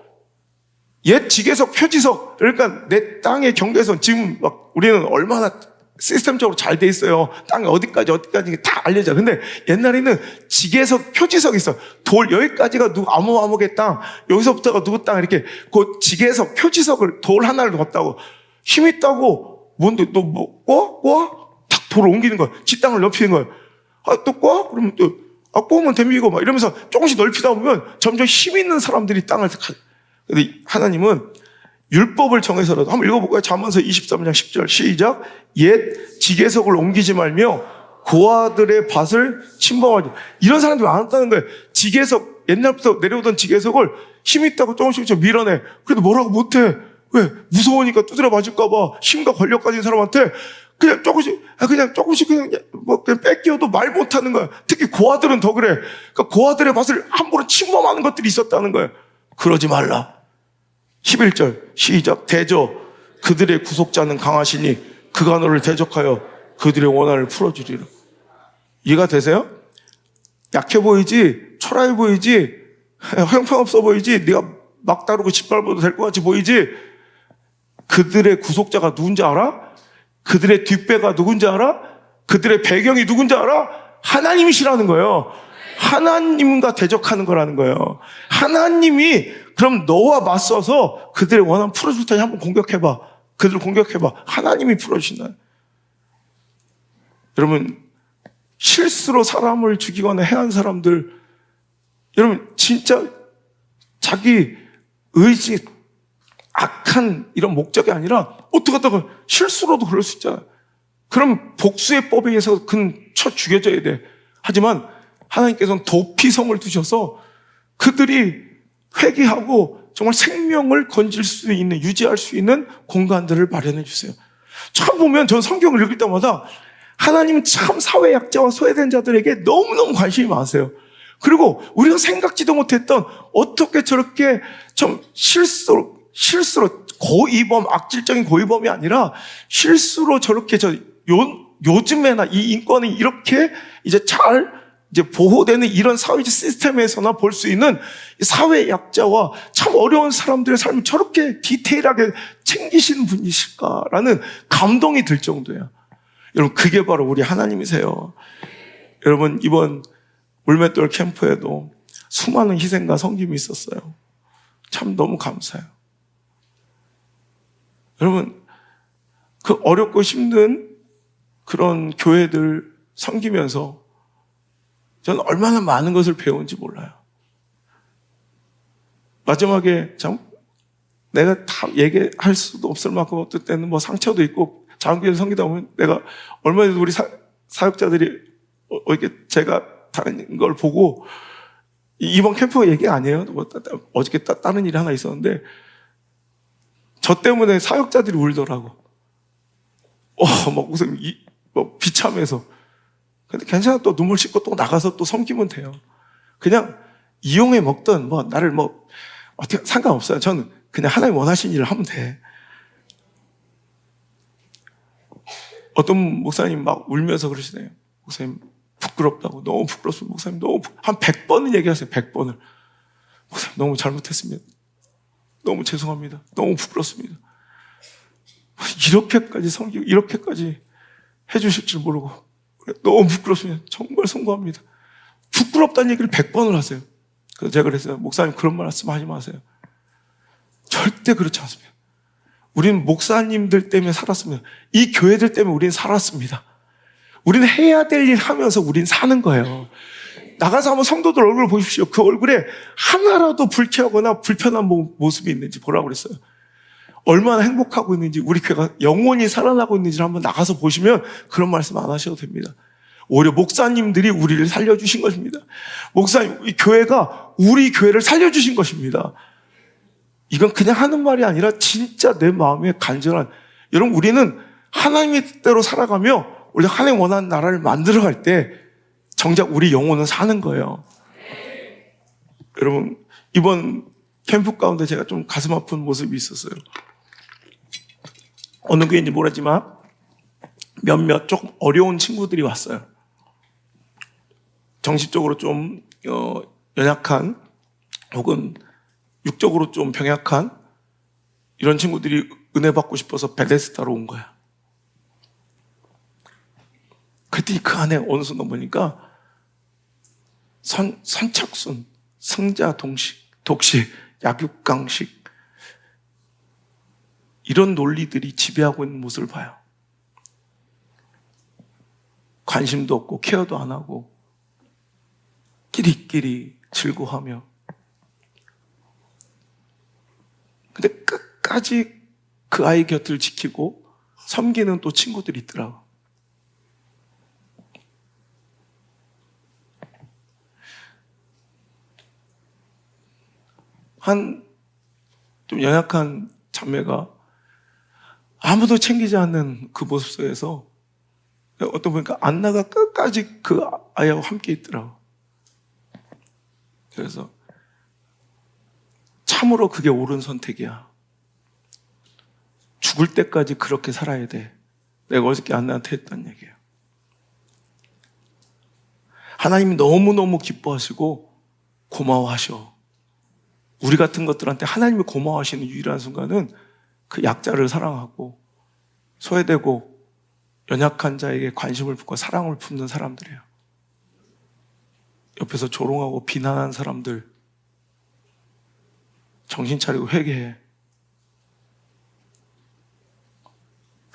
옛 직계석 표지석, 그러니까 내 땅의 경계선, 지금 막 우리는 얼마나 시스템적으로 잘 돼 있어요. 땅이 어디까지 다 알려져. 근데 옛날에는 직계석 표지석이 있어. 돌 여기까지가 누구 아무의 땅, 여기서부터가 누구 땅, 이렇게 그 직계석 표지석을 돌 하나를 넣었다고. 힘 있다고 뭔데 너 뭐 탁 돌을 옮기는 거야. 지 땅을 넓히는 거야. 또 꿔? 그러면 또 꼬우면 댐비고 막 이러면서 조금씩 넓히다 보면 점점 힘 있는 사람들이 땅을 근데 하나님은 율법을 정해서라도 한번 읽어볼까요? 잠언서 23장 10절 시작. 옛 지계석을 옮기지 말며 고아들의 밭을 침범하지. 이런 사람들이 많았다는 거예요. 지계석, 옛날부터 내려오던 지계석을 힘 있다고 조금씩 밀어내. 그래도 뭐라고 못해. 왜? 무서우니까 두드려 맞을까봐 힘과 권력 가진 사람한테 그냥 조금씩 그냥 뺏겨도 말 못하는 거야. 특히 고아들은 더 그래. 그러니까 고아들의 밭을 함부로 침범하는 것들이 있었다는 거예요. 그러지 말라. 11절 시작. 대저 그들의 구속자는 강하시니 그가 너를 대적하여 그들의 원한을 풀어주리라. 이해가 되세요? 약해 보이지, 초라해 보이지, 형편없어 보이지, 네가 막 다루고 짓밟아도 될 것 같이 보이지. 그들의 구속자가 누군지 알아? 그들의 뒷배가 누군지 알아? 그들의 배경이 누군지 알아? 하나님이시라는 거예요. 하나님과 대적하는 거라는 거예요. 하나님이 그럼 너와 맞서서 그들의 원한 풀어줄 테니 한번 공격해봐. 그들을 공격해봐. 하나님이 풀어주신다. 여러분 실수로 사람을 죽이거나 해한 사람들, 여러분 진짜 자기 의지 악한 이런 목적이 아니라 어떻게 하다가 실수로도 그럴 수 있잖아요. 그럼 복수의 법에 의해서 그는 쳐 죽여져야 돼. 하지만 하나님께서는 도피성을 두셔서 그들이 회개하고 정말 생명을 건질 수 있는, 유지할 수 있는 공간들을 마련해 주세요. 참 보면 전 성경을 읽을 때마다 하나님은 참 사회 약자와 소외된 자들에게 너무너무 관심이 많으세요. 그리고 우리가 생각지도 못했던 어떻게 저렇게 좀 실수로 고의범, 악질적인 고의범이 아니라 실수로 저렇게 요즘에나 이 인권이 이렇게 이제 잘 이제 보호되는 이런 사회적 시스템에서나 볼 수 있는 사회 약자와 참 어려운 사람들의 삶을 저렇게 디테일하게 챙기시는 분이실까라는 감동이 들 정도예요. 여러분, 그게 바로 우리 하나님이세요. 여러분, 이번 울맷돌 캠프에도 수많은 희생과 섬김이 있었어요. 참 너무 감사해요. 여러분, 그 어렵고 힘든 그런 교회들 섬기면서 저는 얼마나 많은 것을 배운지 몰라요. 마지막에 참 내가 다 얘기할 수도 없을 만큼 어떨 때는 뭐 상처도 있고 장교회를 섬기다 보면 내가 얼마 전에 우리 사역자들이 이렇게 제가 다른 걸 보고 이번 캠프 얘기 아니에요. 뭐 어저께 다른 일이 하나 있었는데 저 때문에 사역자들이 울더라고. 막 무슨 비참해서. 근데 괜찮아. 또 눈물 씻고 또 나가서 또 섬기면 돼요. 그냥 이용해 먹던 뭐 나를 뭐 어떻게 상관없어요. 저는 그냥 하나님 원하신 일을 하면 돼. 어떤 목사님 막 울면서 그러시네요. 목사님 부끄럽다고. 너무 부끄럽습니다. 목사님 너무 한 100번은 얘기하세요. 100번을. 목사님 너무 잘못했습니다. 너무 죄송합니다. 너무 부끄럽습니다. 이렇게까지 섬기고 이렇게까지 해주실 줄 모르고 너무 부끄럽습니다. 정말 송구합니다. 부끄럽다는 얘기를 100번을 하세요. 그래서 제가 그랬어요. 목사님 그런 말씀 하지 마세요. 절대 그렇지 않습니다. 우리는 목사님들 때문에 살았습니다. 이 교회들 때문에 우리는 살았습니다. 우리는 해야 될 일 하면서 우리는 사는 거예요. 나가서 한번 성도들 얼굴을 보십시오. 그 얼굴에 하나라도 불쾌하거나 불편한 모습이 있는지 보라고 그랬어요. 얼마나 행복하고 있는지, 우리 교회가 영원히 살아나고 있는지를 한번 나가서 보시면 그런 말씀 안 하셔도 됩니다. 오히려 목사님들이 우리를 살려주신 것입니다. 목사님, 이 교회가 우리 교회를 살려주신 것입니다. 이건 그냥 하는 말이 아니라 진짜 내 마음에 간절한, 여러분, 우리는 하나님의 뜻대로 살아가며 우리 하나님 원하는 나라를 만들어갈 때 정작 우리 영혼은 사는 거예요. 여러분, 이번 캠프 가운데 제가 좀 가슴 아픈 모습이 있었어요. 어느 교회인지 모르지만 몇몇 조금 어려운 친구들이 왔어요. 정신적으로 좀 연약한 혹은 육적으로 좀 병약한 이런 친구들이 은혜 받고 싶어서 베데스다로 온 거야. 그랬더니 그 안에 어느 순간 보니까 선착순, 승자 독식, 약육강식 이런 논리들이 지배하고 있는 모습을 봐요. 관심도 없고 케어도 안 하고 끼리끼리 즐거워하며, 근데 끝까지 그 아이 곁을 지키고 섬기는 또 친구들이 있더라고. 한 좀 연약한 자매가 아무도 챙기지 않는 그 모습 속에서 어떤 보니까 안나가 끝까지 그 아이하고 함께 있더라고. 그래서 참으로 그게 옳은 선택이야. 죽을 때까지 그렇게 살아야 돼. 내가 어저께 안나한테 했단 얘기예요. 하나님이 너무너무 기뻐하시고 고마워하셔. 우리 같은 것들한테 하나님이 고마워하시는 유일한 순간은 그 약자를 사랑하고 소외되고 연약한 자에게 관심을 품고 사랑을 품는 사람들이에요. 옆에서 조롱하고 비난하는 사람들 정신 차리고 회개해.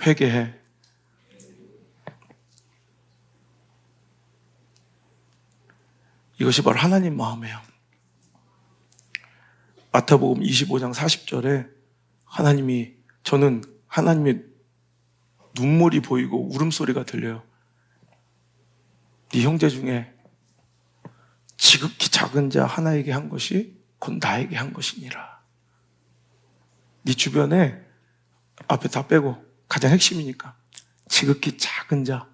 회개해. 이것이 바로 하나님 마음이에요. 마태복음 25장 40절에 저는 하나님의 눈물이 보이고 울음소리가 들려요. 네 형제 중에 지극히 작은 자 하나에게 한 것이 곧 나에게 한 것이니라. 네 주변에 앞에 다 빼고 가장 핵심이니까 지극히 작은 자,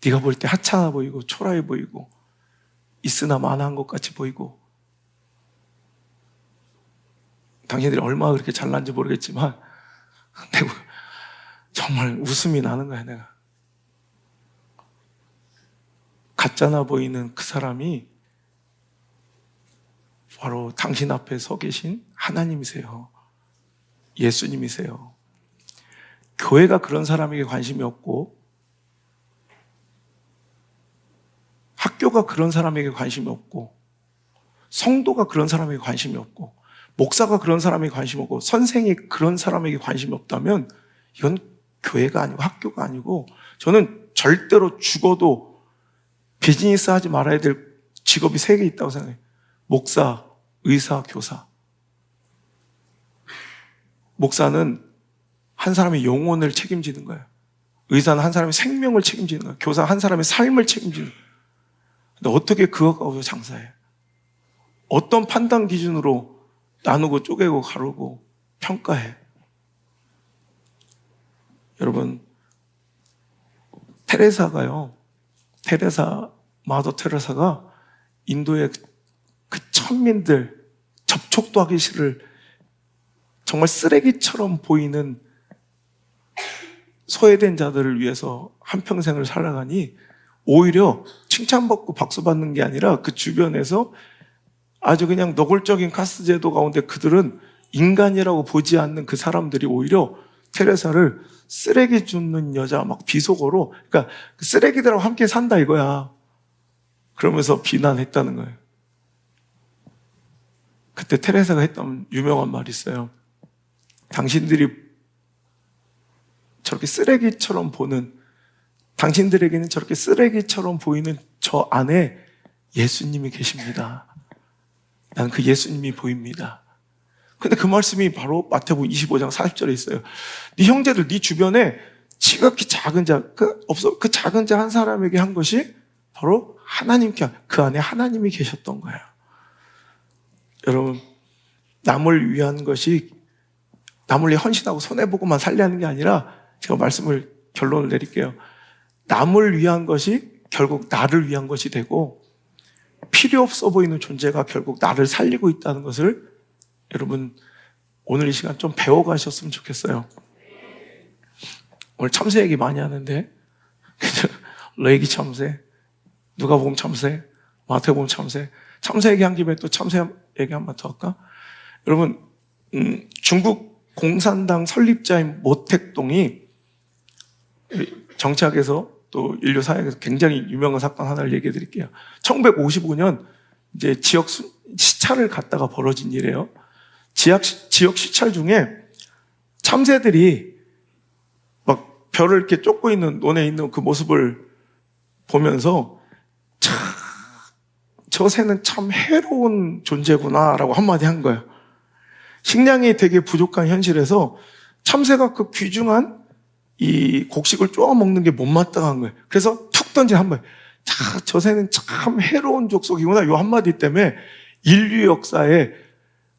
네가 볼 때 하찮아 보이고 초라해 보이고 있으나 마나한 것 같이 보이고, 당신들이 얼마나 그렇게 잘난지 모르겠지만 내가 정말 웃음이 나는 거야. 내가 가짜나 보이는 그 사람이 바로 당신 앞에 서 계신 하나님이세요. 예수님이세요. 교회가 그런 사람에게 관심이 없고, 학교가 그런 사람에게 관심이 없고, 성도가 그런 사람에게 관심이 없고, 목사가 그런 사람에게 관심이 없고, 선생이 그런 사람에게 관심이 없다면 이건 교회가 아니고 학교가 아니고, 저는 절대로 죽어도 비즈니스 하지 말아야 될 직업이 3개 있다고 생각해요. 목사, 의사, 교사. 목사는 한 사람의 영혼을 책임지는 거예요. 의사는 한 사람의 생명을 책임지는 거예요. 교사는 한 사람의 삶을 책임지는 거예요. 근데 어떻게 그거 가지고 장사해요? 어떤 판단 기준으로 나누고 쪼개고 가르고 평가해? 여러분, 마더 테레사가 인도의 그 천민들, 접촉도 하기 싫을 정말 쓰레기처럼 보이는 소외된 자들을 위해서 한평생을 살아가니 오히려 칭찬받고 박수받는 게 아니라 그 주변에서 아주 그냥 노골적인 카스트 제도 가운데 그들은 인간이라고 보지 않는 그 사람들이 오히려 테레사를 쓰레기 줍는 여자 막 비속어로, 그러니까 그 쓰레기들하고 함께 산다 이거야. 그러면서 비난했다는 거예요. 그때 테레사가 했던 유명한 말이 있어요. 당신들이 저렇게 쓰레기처럼 보는, 당신들에게는 저렇게 쓰레기처럼 보이는 저 안에 예수님이 계십니다. 나는 그 예수님이 보입니다. 근데 그 말씀이 바로 마태복음 25장 40절에 있어요. 네 형제들, 네 주변에 지극히 작은 자, 그 작은 자 한 사람에게 한 것이 바로 하나님께, 그 안에 하나님이 계셨던 거예요. 여러분, 남을 위한 것이 남을 위해 헌신하고 손해보고만 살려는 게 아니라, 제가 결론을 내릴게요. 남을 위한 것이 결국 나를 위한 것이 되고, 필요 없어 보이는 존재가 결국 나를 살리고 있다는 것을 여러분 오늘 이 시간 좀 배워가셨으면 좋겠어요. 오늘 참새 얘기 많이 하는데 레위기 참새, 누가복음 참새, 마태복음 참새, 참새 얘기한 김에 또 참새 얘기 한번 더 할까? 여러분, 중국 공산당 설립자인 모택동이 정치학에서 또 인류 사회에서 굉장히 유명한 사건 하나를 얘기해 드릴게요. 1955년 이제 지역 시찰을 갔다가 벌어진 일이에요. 지역 시찰 중에 참새들이 막 별을 이렇게 쫓고 있는, 논에 있는 그 모습을 보면서 저 새는 참 해로운 존재구나라고 한마디 한 거예요. 식량이 되게 부족한 현실에서 참새가 그 귀중한 이 곡식을 쪼아 먹는 게 못마땅한 거예요. 그래서 툭 던진 한마디. 저 새는 참 해로운 족속이구나. 이 한마디 때문에 인류 역사에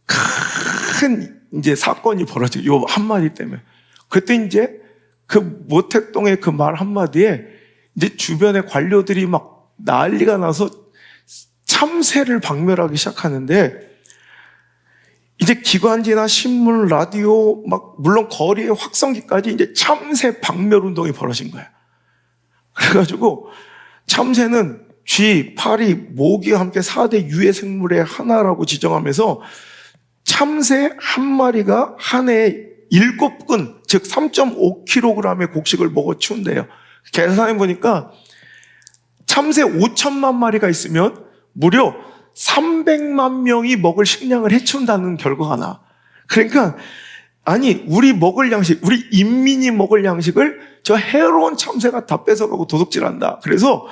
큰 이제 사건이 벌어져요. 이 한마디 때문에. 그때 이제 그 모택동의 그 말 한마디에 이제 주변의 관료들이 막 난리가 나서 참새를 박멸하기 시작하는데, 이제 기관지나 신문, 라디오, 물론 거리의 확성기까지 이제 참새 박멸 운동이 벌어진 거예요. 그래가지고 참새는 쥐, 파리, 모기와 함께 4대 유해 생물의 하나라고 지정하면서 참새 한 마리가 한 해에 7근, 즉 3.5kg의 곡식을 먹어 치운대요. 계산해 보니까 참새 5천만 마리가 있으면 무려 300만 명이 먹을 식량을 해치운다는 결과가 나. 그러니까 아니, 우리 먹을 양식, 우리 인민이 먹을 양식을 저 해로운 참새가 다 뺏어가고 도둑질한다. 그래서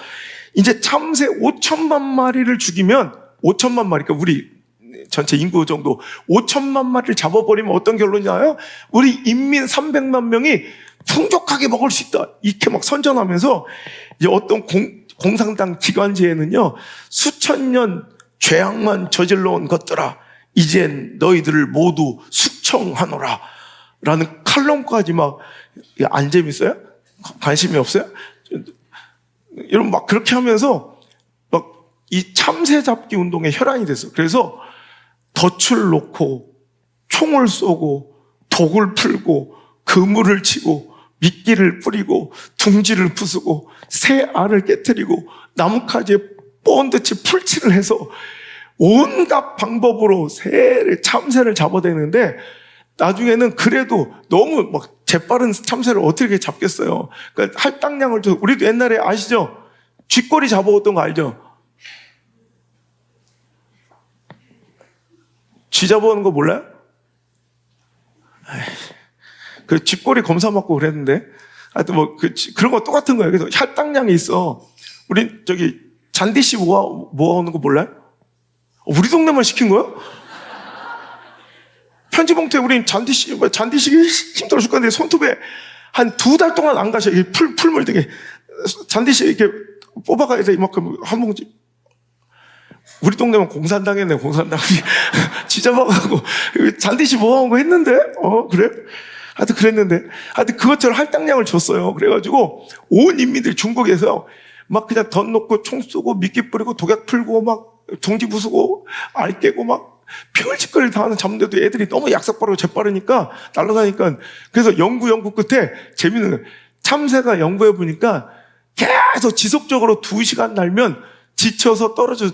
이제 참새 5천만 마리를 죽이면 5천만 마리, 그러니까 우리 전체 인구 정도 5천만 마리를 잡아버리면 어떤 결론이나요? 우리 인민 300만 명이 풍족하게 먹을 수 있다. 이렇게 막 선전하면서 이제 어떤 공산당 기관지에는요, 수천 년 죄악만 저질러 온 것들아, 이젠 너희들을 모두 숙청하노라 라는 칼럼까지 막, 안 재밌어요? 관심이 없어요? 여러분 막 그렇게 하면서 막 이 참새 잡기 운동에 혈안이 됐어. 그래서 덫을 놓고 총을 쏘고 독을 풀고 그물을 치고 미끼를 뿌리고 둥지를 부수고 새 알을 깨트리고 나뭇가지에 본드치 풀칠을 해서 온갖 방법으로 참새를 잡아대는데 나중에는 그래도 너무 막 재빠른 참새를 어떻게 잡겠어요. 그러니까 할당량을 줘. 우리도 옛날에 아시죠? 쥐꼬리 잡아왔던 거 알죠? 쥐 잡아오는 거 몰라요? 그 쥐꼬리 검사 받고 그랬는데 하여튼 뭐 그런 거 똑같은 거예요. 그래서 할당량이 있어. 우리 저기 잔디씨 모아오는 거 몰라요? 우리 동네만 시킨 거야? 편지봉투에 우린 잔디씨 힘들어 죽겠는데 손톱에 한 2달 동안 안 가셔. 풀물 되게 잔디씨 이렇게 뽑아가야 돼. 이만큼 한 봉지. 우리 동네만 공산당했네. 공산당이 지잡아가고 잔디씨 모아온 거 했는데 그래? 하여튼 그랬는데 하여튼 그것처럼 할당량을 줬어요. 그래가지고 온 인민들이 중국에서 막 그냥 덧 놓고 총 쏘고 미끼 뿌리고 독약 풀고 막 둥지 부수고 알 깨고 막 별짓거리를 다 하는 잡는데도 애들이 너무 약삭빠르고 재빠르니까 날아다니까. 그래서 연구 끝에 재밌는 거예요. 참새가 연구해 보니까 계속 지속적으로 2시간 날면 지쳐서 떨어져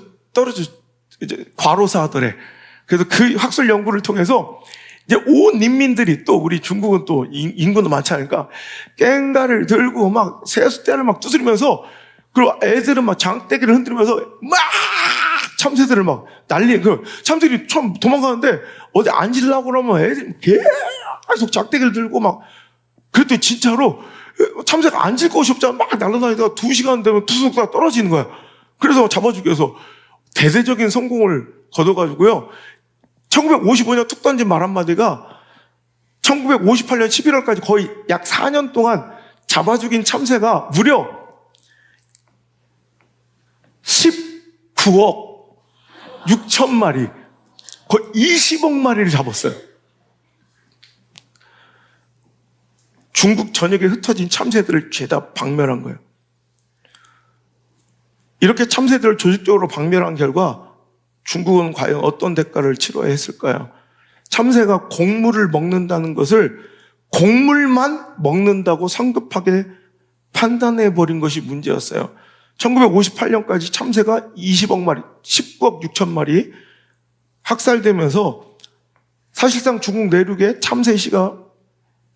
이제 과로사 하더래. 그래서 그 학술 연구를 통해서 이제 온 인민들이 또 우리 중국은 또 인구도 많지 않으니까 깽가를 들고 막 세숫대를 막 두드리면서 그리고 애들은 막 장대기를 흔들면서 막 참새들을 막 참새들이 처음 도망가는데 어디 앉으려고 그러면 애들이 계속 장대기를 들고 막 그랬더니 진짜로 참새가 앉을 곳이 없잖아. 막 날아다니다가 2시간 되면 투수가 다 떨어지는 거야. 그래서 잡아주기 위해서 대대적인 성공을 거둬가지고요. 1955년 툭 던진 말 한마디가 1958년 11월까지 거의 약 4년 동안 잡아 죽인 참새가 무려 19억 6천 마리, 거의 20억 마리를 잡았어요. 중국 전역에 흩어진 참새들을 죄다 박멸한 거예요. 이렇게 참새들을 조직적으로 박멸한 결과 중국은 과연 어떤 대가를 치러야 했을까요? 참새가 곡물을 먹는다는 것을 곡물만 먹는다고 성급하게 판단해버린 것이 문제였어요. 1958년까지 참새가 20억 마리, 19억 6천 마리 학살되면서 사실상 중국 내륙의 참새씨가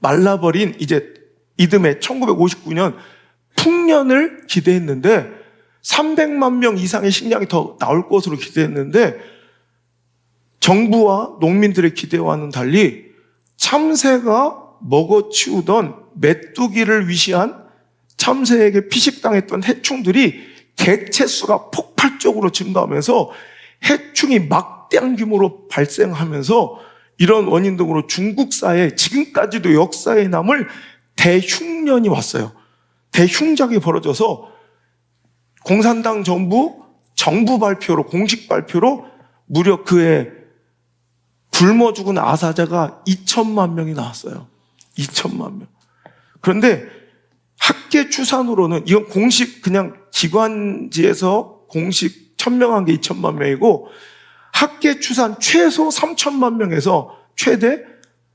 말라버린 이제 이듬해 1959년 풍년을 기대했는데 300만 명 이상의 식량이 더 나올 것으로 기대했는데 정부와 농민들의 기대와는 달리 참새가 먹어치우던 메뚜기를 위시한 참새에게 피식당했던 해충들이 개체수가 폭발적으로 증가하면서 해충이 막대한 규모로 발생하면서 이런 원인 등으로 중국사에 지금까지도 역사에 남을 대흉년이 왔어요. 대흉작이 벌어져서 공산당 정부 발표로 공식 발표로 무려 그해 굶어 죽은 아사자가 2천만 명이 나왔어요. 2천만 명. 그런데 학계 추산으로는 이건 공식 그냥 기관지에서 공식 천명한 게 2천만 명이고 학계 추산 최소 3천만 명에서 최대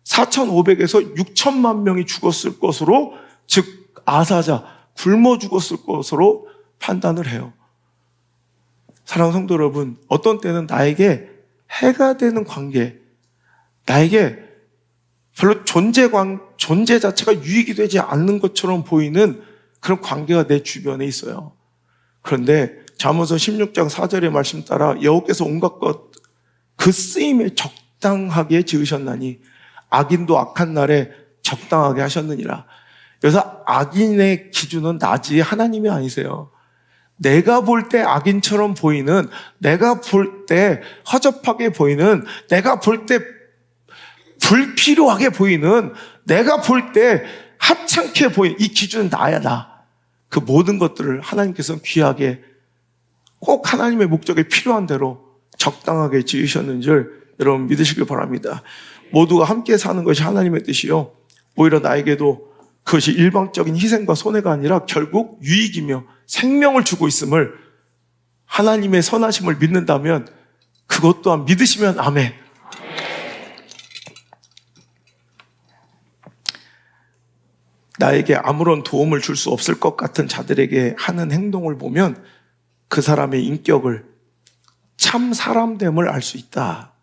4,500에서 6천만 명이 죽었을 것으로 즉 아사자 굶어 죽었을 것으로 판단을 해요. 사랑하는 성도 여러분, 어떤 때는 나에게 해가 되는 관계, 나에게 별로 존재 자체가 유익이 되지 않는 것처럼 보이는 그런 관계가 내 주변에 있어요. 그런데 잠언서 16장 4절의 말씀 따라 여호께서 온갖 것 그 쓰임에 적당하게 지으셨나니 악인도 악한 날에 적당하게 하셨느니라. 그래서 악인의 기준은 나지 하나님이 아니세요. 내가 볼 때 악인처럼 보이는, 내가 볼 때 허접하게 보이는, 내가 볼 때 불필요하게 보이는, 내가 볼 때 하찮게 보이는 이 기준은 나야, 나. 그 모든 것들을 하나님께서는 귀하게 꼭 하나님의 목적에 필요한 대로 적당하게 지으셨는 줄 여러분 믿으시길 바랍니다. 모두가 함께 사는 것이 하나님의 뜻이요. 오히려 나에게도 그것이 일방적인 희생과 손해가 아니라 결국 유익이며 생명을 주고 있음을 하나님의 선하심을 믿는다면 그것 또한 믿으시면 아멘. 나에게 아무런 도움을 줄 수 없을 것 같은 자들에게 하는 행동을 보면 그 사람의 인격을, 참 사람됨을 알 수 있다.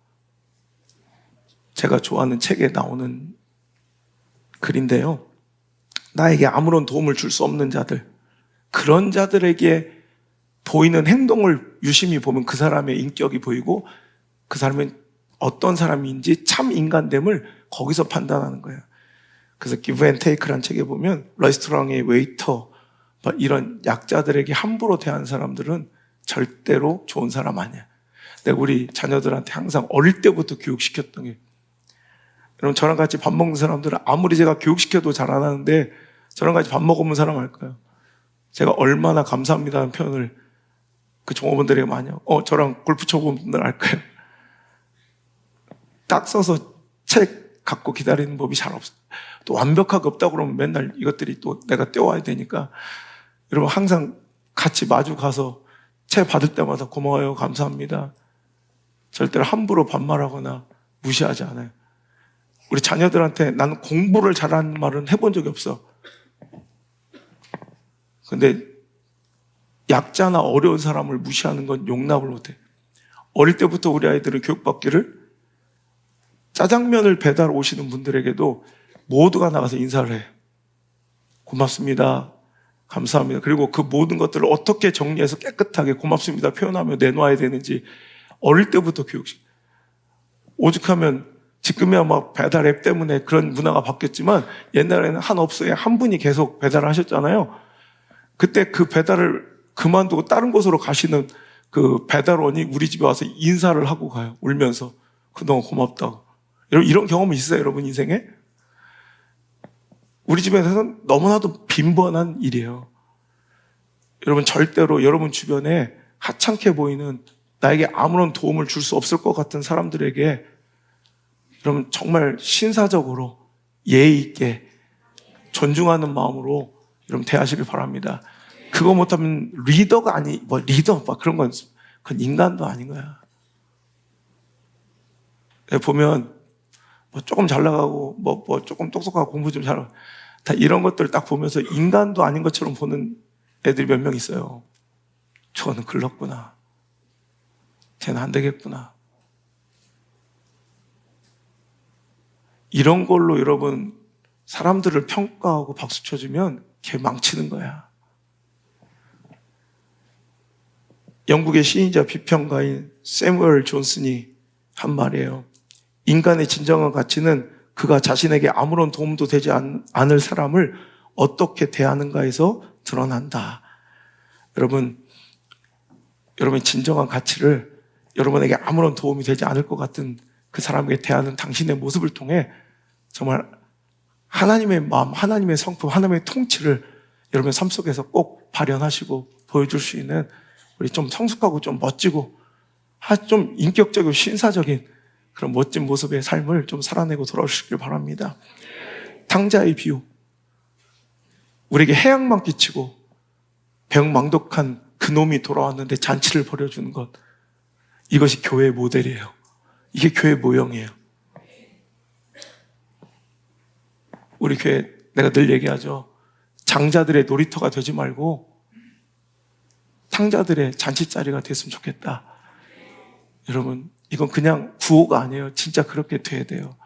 제가 좋아하는 책에 나오는 글인데요. 나에게 아무런 도움을 줄 수 없는 자들, 그런 자들에게 보이는 행동을 유심히 보면 그 사람의 인격이 보이고 그 사람은 어떤 사람인지 참 인간됨을 거기서 판단하는 거예요. 그래서 기브 앤 테이크라는 책에 보면 레스토랑의 웨이터, 이런 약자들에게 함부로 대하는 사람들은 절대로 좋은 사람 아니야. 내가 우리 자녀들한테 항상 어릴 때부터 교육시켰던 게, 여러분 저랑 같이 밥 먹는 사람들은 아무리 제가 교육시켜도 잘 안 하는데 저랑 같이 밥 먹어본 사람 알까요? 제가 얼마나 감사합니다는 표현을 그 종업원들에게 많이 하고, 저랑 골프 쳐본 분들 알까요? 딱 써서 책 갖고 기다리는 법이 잘 없어요. 또 완벽하게 없다고 그러면 맨날 이것들이 또 내가 떼와야 되니까, 여러분 항상 같이 마주 가서 책 받을 때마다 고마워요, 감사합니다. 절대로 함부로 반말하거나 무시하지 않아요. 우리 자녀들한테 나는 공부를 잘하는 말은 해본 적이 없어. 근데 약자나 어려운 사람을 무시하는 건 용납을 못해. 어릴 때부터 우리 아이들은 교육받기를, 짜장면을 배달 오시는 분들에게도 모두가 나가서 인사를 해. 고맙습니다. 감사합니다. 그리고 그 모든 것들을 어떻게 정리해서 깨끗하게 고맙습니다 표현하며 내놓아야 되는지 어릴 때부터 교육식. 오죽하면 지금이야 막 배달 앱 때문에 그런 문화가 바뀌었지만 옛날에는 한 업소에 한 분이 계속 배달을 하셨잖아요. 그때 그 배달을 그만두고 다른 곳으로 가시는 그 배달원이 우리 집에 와서 인사를 하고 가요. 울면서. 그동안 고맙다고. 여러분 이런 경험이 있어요, 여러분 인생에? 우리 집에서는 너무나도 빈번한 일이에요. 여러분 절대로 여러분 주변에 하찮게 보이는, 나에게 아무런 도움을 줄 수 없을 것 같은 사람들에게 여러분 정말 신사적으로 예의 있게 존중하는 마음으로 여러분 대하시길 바랍니다. 그거 못하면 리더가 리더 그런 건 그건 인간도 아닌 거야. 보면 조금 잘 나가고 조금 똑똑하고 공부 좀 잘하고 다 이런 것들을 딱 보면서 인간도 아닌 것처럼 보는 애들이 몇 명 있어요. 저는 글렀구나. 쟤는 안 되겠구나. 이런 걸로 여러분 사람들을 평가하고 박수 쳐주면 걔 망치는 거야. 영국의 시인이자 비평가인 세무얼 존슨이 한 말이에요. 인간의 진정한 가치는 그가 자신에게 아무런 도움도 되지 않을 사람을 어떻게 대하는가에서 드러난다. 여러분의 진정한 가치를 여러분에게 아무런 도움이 되지 않을 것 같은 그 사람에게 대하는 당신의 모습을 통해 정말 하나님의 마음, 하나님의 성품, 하나님의 통치를 여러분의 삶 속에서 꼭 발현하시고 보여줄 수 있는, 우리 좀 성숙하고 좀 멋지고 좀 인격적이고 신사적인 그런 멋진 모습의 삶을 좀 살아내고 돌아오시길 바랍니다. 탕자의 비유, 우리에게 해악만 끼치고 배은망덕한 그놈이 돌아왔는데 잔치를 벌여주는 것, 이것이 교회의 모델이에요. 이게 교회의 모형이에요. 우리 교회, 내가 늘 얘기하죠. 장자들의 놀이터가 되지 말고 탕자들의 잔치자리가 됐으면 좋겠다. 여러분, 이건 그냥 구호가 아니에요. 진짜 그렇게 돼야 돼요.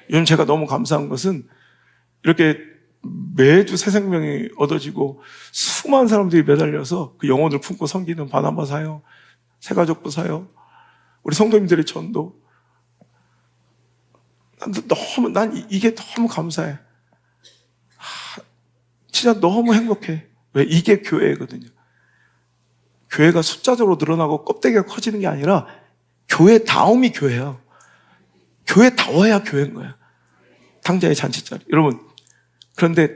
요즘 제가 너무 감사한 것은 이렇게 매주 새 생명이 얻어지고 수많은 사람들이 매달려서 그 영혼을 품고 섬기는 바나바 사요, 새가족부 사요, 우리 성도님들의 전도. 난 이게 너무 감사해. 진짜 너무 행복해. 왜? 이게 교회거든요. 교회가 숫자적으로 늘어나고 껍데기가 커지는 게 아니라 교회 다움이 교회예요. 교회 다워야 교회인 거야. 탕자의 잔치자리. 여러분, 그런데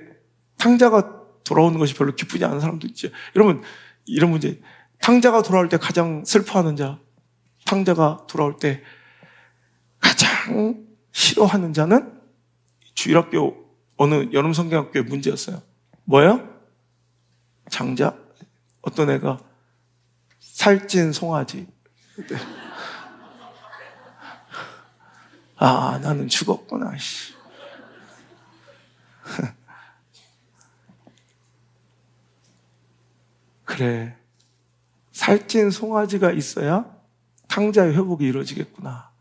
탕자가 돌아오는 것이 별로 기쁘지 않은 사람도 있죠. 여러분, 이런 문제. 탕자가 돌아올 때 가장 슬퍼하는 자, 탕자가 돌아올 때 가장 싫어하는 자는 주일학교 어느 여름 성경학교의 문제였어요. 뭐예요? 장자? 어떤 애가 살찐 송아지. 나는 죽었구나. 그래, 살찐 송아지가 있어야 탕자의 회복이 이루어지겠구나.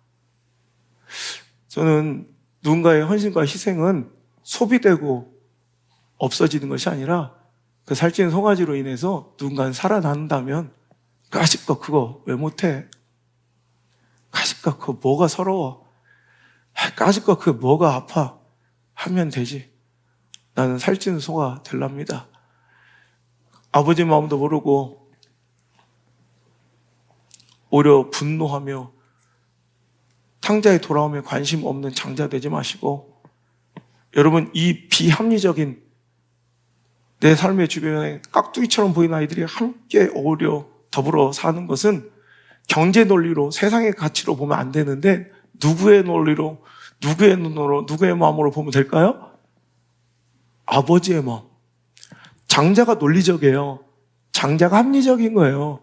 저는 누군가의 헌신과 희생은 소비되고 없어지는 것이 아니라 그 살찐 송아지로 인해서 누군가는 살아난다면 까짓거 그거 왜 못해? 까짓거 그거 뭐가 서러워? 까짓거 그거 뭐가 아파? 하면 되지. 나는 살찐 소가 될랍니다. 아버지 마음도 모르고 오히려 분노하며 탕자의 돌아옴에 관심 없는 장자 되지 마시고, 여러분, 이 비합리적인 내 삶의 주변에 깍두기처럼 보이는 아이들이 함께 어울려 더불어 사는 것은 경제 논리로, 세상의 가치로 보면 안 되는데 누구의 논리로, 누구의 눈으로, 누구의 마음으로 보면 될까요? 아버지의 마음. 장자가 논리적이에요. 장자가 합리적인 거예요.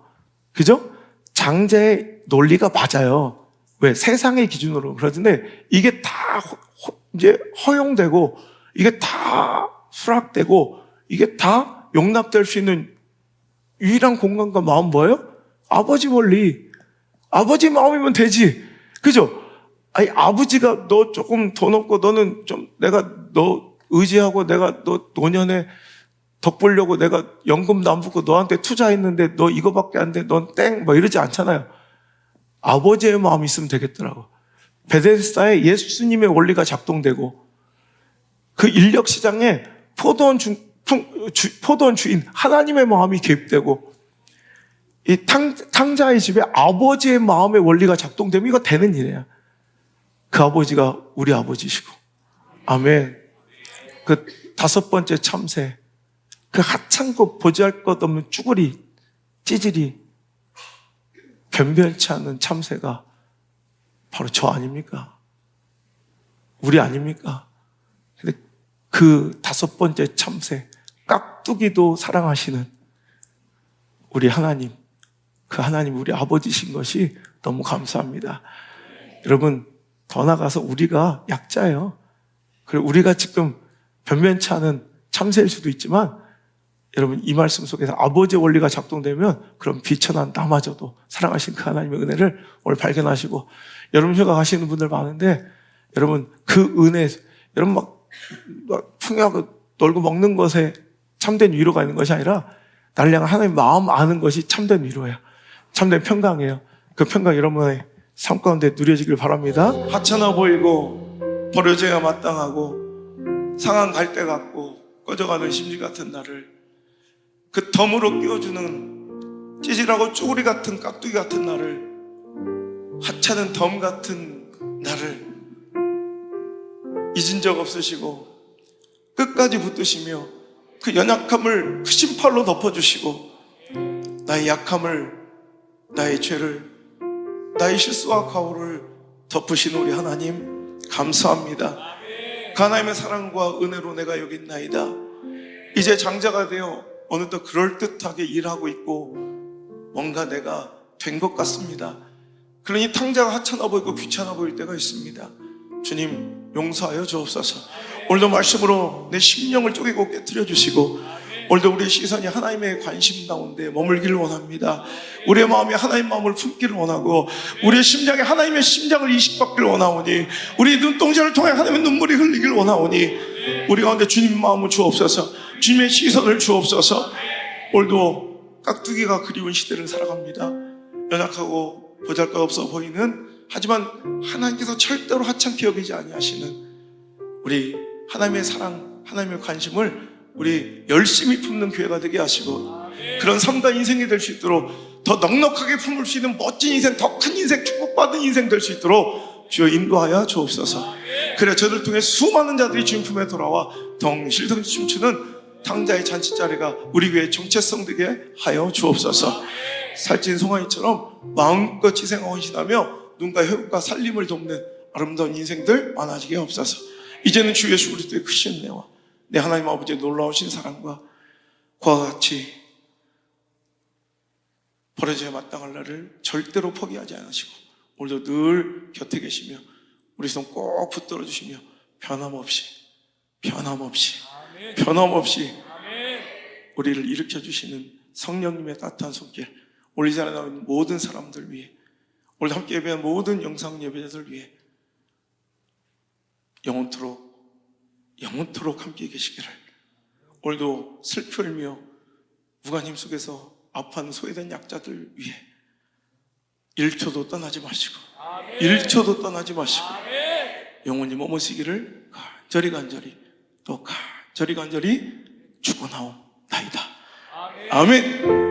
그죠? 장자의 논리가 맞아요. 왜? 세상의 기준으로. 그러는데 이게 다 이제 허용되고, 이게 다 수락되고, 이게 다 용납될 수 있는 유일한 공간과 마음 뭐예요? 아버지 원리. 아버지 마음이면 되지. 그죠? 아니, 아버지가 너 조금 돈 없고 너는 좀 내가 너 의지하고 내가 너 노년에 덕 보려고 내가 연금도 안 붙고 너한테 투자했는데 너 이거밖에 안 돼. 넌 땡. 뭐 이러지 않잖아요. 아버지의 마음이 있으면 되겠더라고. 베데스다에 예수님의 원리가 작동되고 그 인력 시장에 포도원 주인 하나님의 마음이 개입되고 이 탕자의 집에 아버지의 마음의 원리가 작동되면 이거 되는 일이에요. 그 아버지가 우리 아버지시고. 아멘. 그 5번째 참새, 그 하찮고 보잘것없는 쭈구리, 찌질이 변변치 않은 참새가 바로 저 아닙니까? 우리 아닙니까? 근데 그 5번째 참새, 깍두기도 사랑하시는 우리 하나님, 그 하나님 우리 아버지신 것이 너무 감사합니다. 여러분, 더 나아가서 우리가 약자예요. 그리고 우리가 지금 변변치 않은 참새일 수도 있지만, 여러분, 이 말씀 속에서 아버지의 원리가 작동되면 그럼 비천한 나마저도 사랑하신 그 하나님의 은혜를 오늘 발견하시고, 여러분 휴가 가시는 분들 많은데, 여러분 그 은혜, 여러분 막 풍요하고 놀고 먹는 것에 참된 위로가 있는 것이 아니라 나를 향한 하나님의 마음 아는 것이 참된 위로예요. 참된 평강이에요. 그 평강 여러분의 삶 가운데 누려지길 바랍니다. 하찮아 보이고 버려져야 마땅하고 상한 갈대 같고 꺼져가는 심지 같은 나를, 그 덤으로 끼워주는 찌질하고 쭈구리 같은 깍두기 같은 나를, 하찮은 덤 같은 나를 잊은 적 없으시고 끝까지 붙드시며 그 연약함을 크신 팔로 덮어주시고 나의 약함을, 나의 죄를, 나의 실수와 과오를 덮으신 우리 하나님 감사합니다. 그 하나님의 사랑과 은혜로 내가 여기 있나이다. 이제 장자가 되어 어느덧 그럴듯하게 일하고 있고 뭔가 내가 된 것 같습니다. 그러니 탕자가 하찮아 보이고 귀찮아 보일 때가 있습니다. 주님 용서하여 주옵소서. 오늘도 말씀으로 내 심령을 쪼개고 깨트려 주시고, 오늘도 우리의 시선이 하나님의 관심 가운데 머물기를 원합니다. 우리의 마음이 하나님의 마음을 품기를 원하고 우리의 심장이 하나님의 심장을 이식받기를 원하오니, 우리의 눈동자를 통해 하나님의 눈물이 흘리기를 원하오니, 우리 가운데 주님 마음을 주옵소서. 주님의 시선을 주옵소서. 오늘도 깍두기가 그리운 시대를 살아갑니다. 연약하고 보잘것없어 보이는, 하지만 하나님께서 절대로 하찮게 여기지 아니하시는 우리 하나님의 사랑, 하나님의 관심을 우리 열심히 품는 교회가 되게 하시고, 그런 삶과 인생이 될 수 있도록 더 넉넉하게 품을 수 있는 멋진 인생, 더 큰 인생, 축복받은 인생 될 수 있도록 주여 인도하여 주옵소서. 그래 저들 통해 수많은 자들이 주님 품에 돌아와 덩실덩실 춤추는 탕자의 잔치자리가 우리 교회의 정체성 되게 하여 주옵소서. 살찐 송아지처럼 마음껏 희생하고 헌신하며 누군가의 회복과 살림을 돕는 아름다운 인생들 많아지게 없어서, 이제는 주 예수 그리스도의 크신 은혜와 내 하나님 아버지의 놀라우신 사랑과 그와 같이 버려져야 마땅할 날을 절대로 포기하지 않으시고 오늘도 늘 곁에 계시며 우리 손 꼭 붙들어 주시며 변함없이 우리를 일으켜 주시는 성령님의 따뜻한 손길, 오늘 이 자리에 나와 있는 모든 사람들 위해, 오늘 함께 예배한 모든 영상 예배자들 위해 영원토록 함께 계시기를. 오늘도 슬피 울며 무관힘 속에서 아파하는 소외된 약자들 위해 1초도 떠나지 마시고, 1초도 떠나지 마시고 영원히 머무시기를 간절히 또 간절히 축원하옵나이다. 아멘.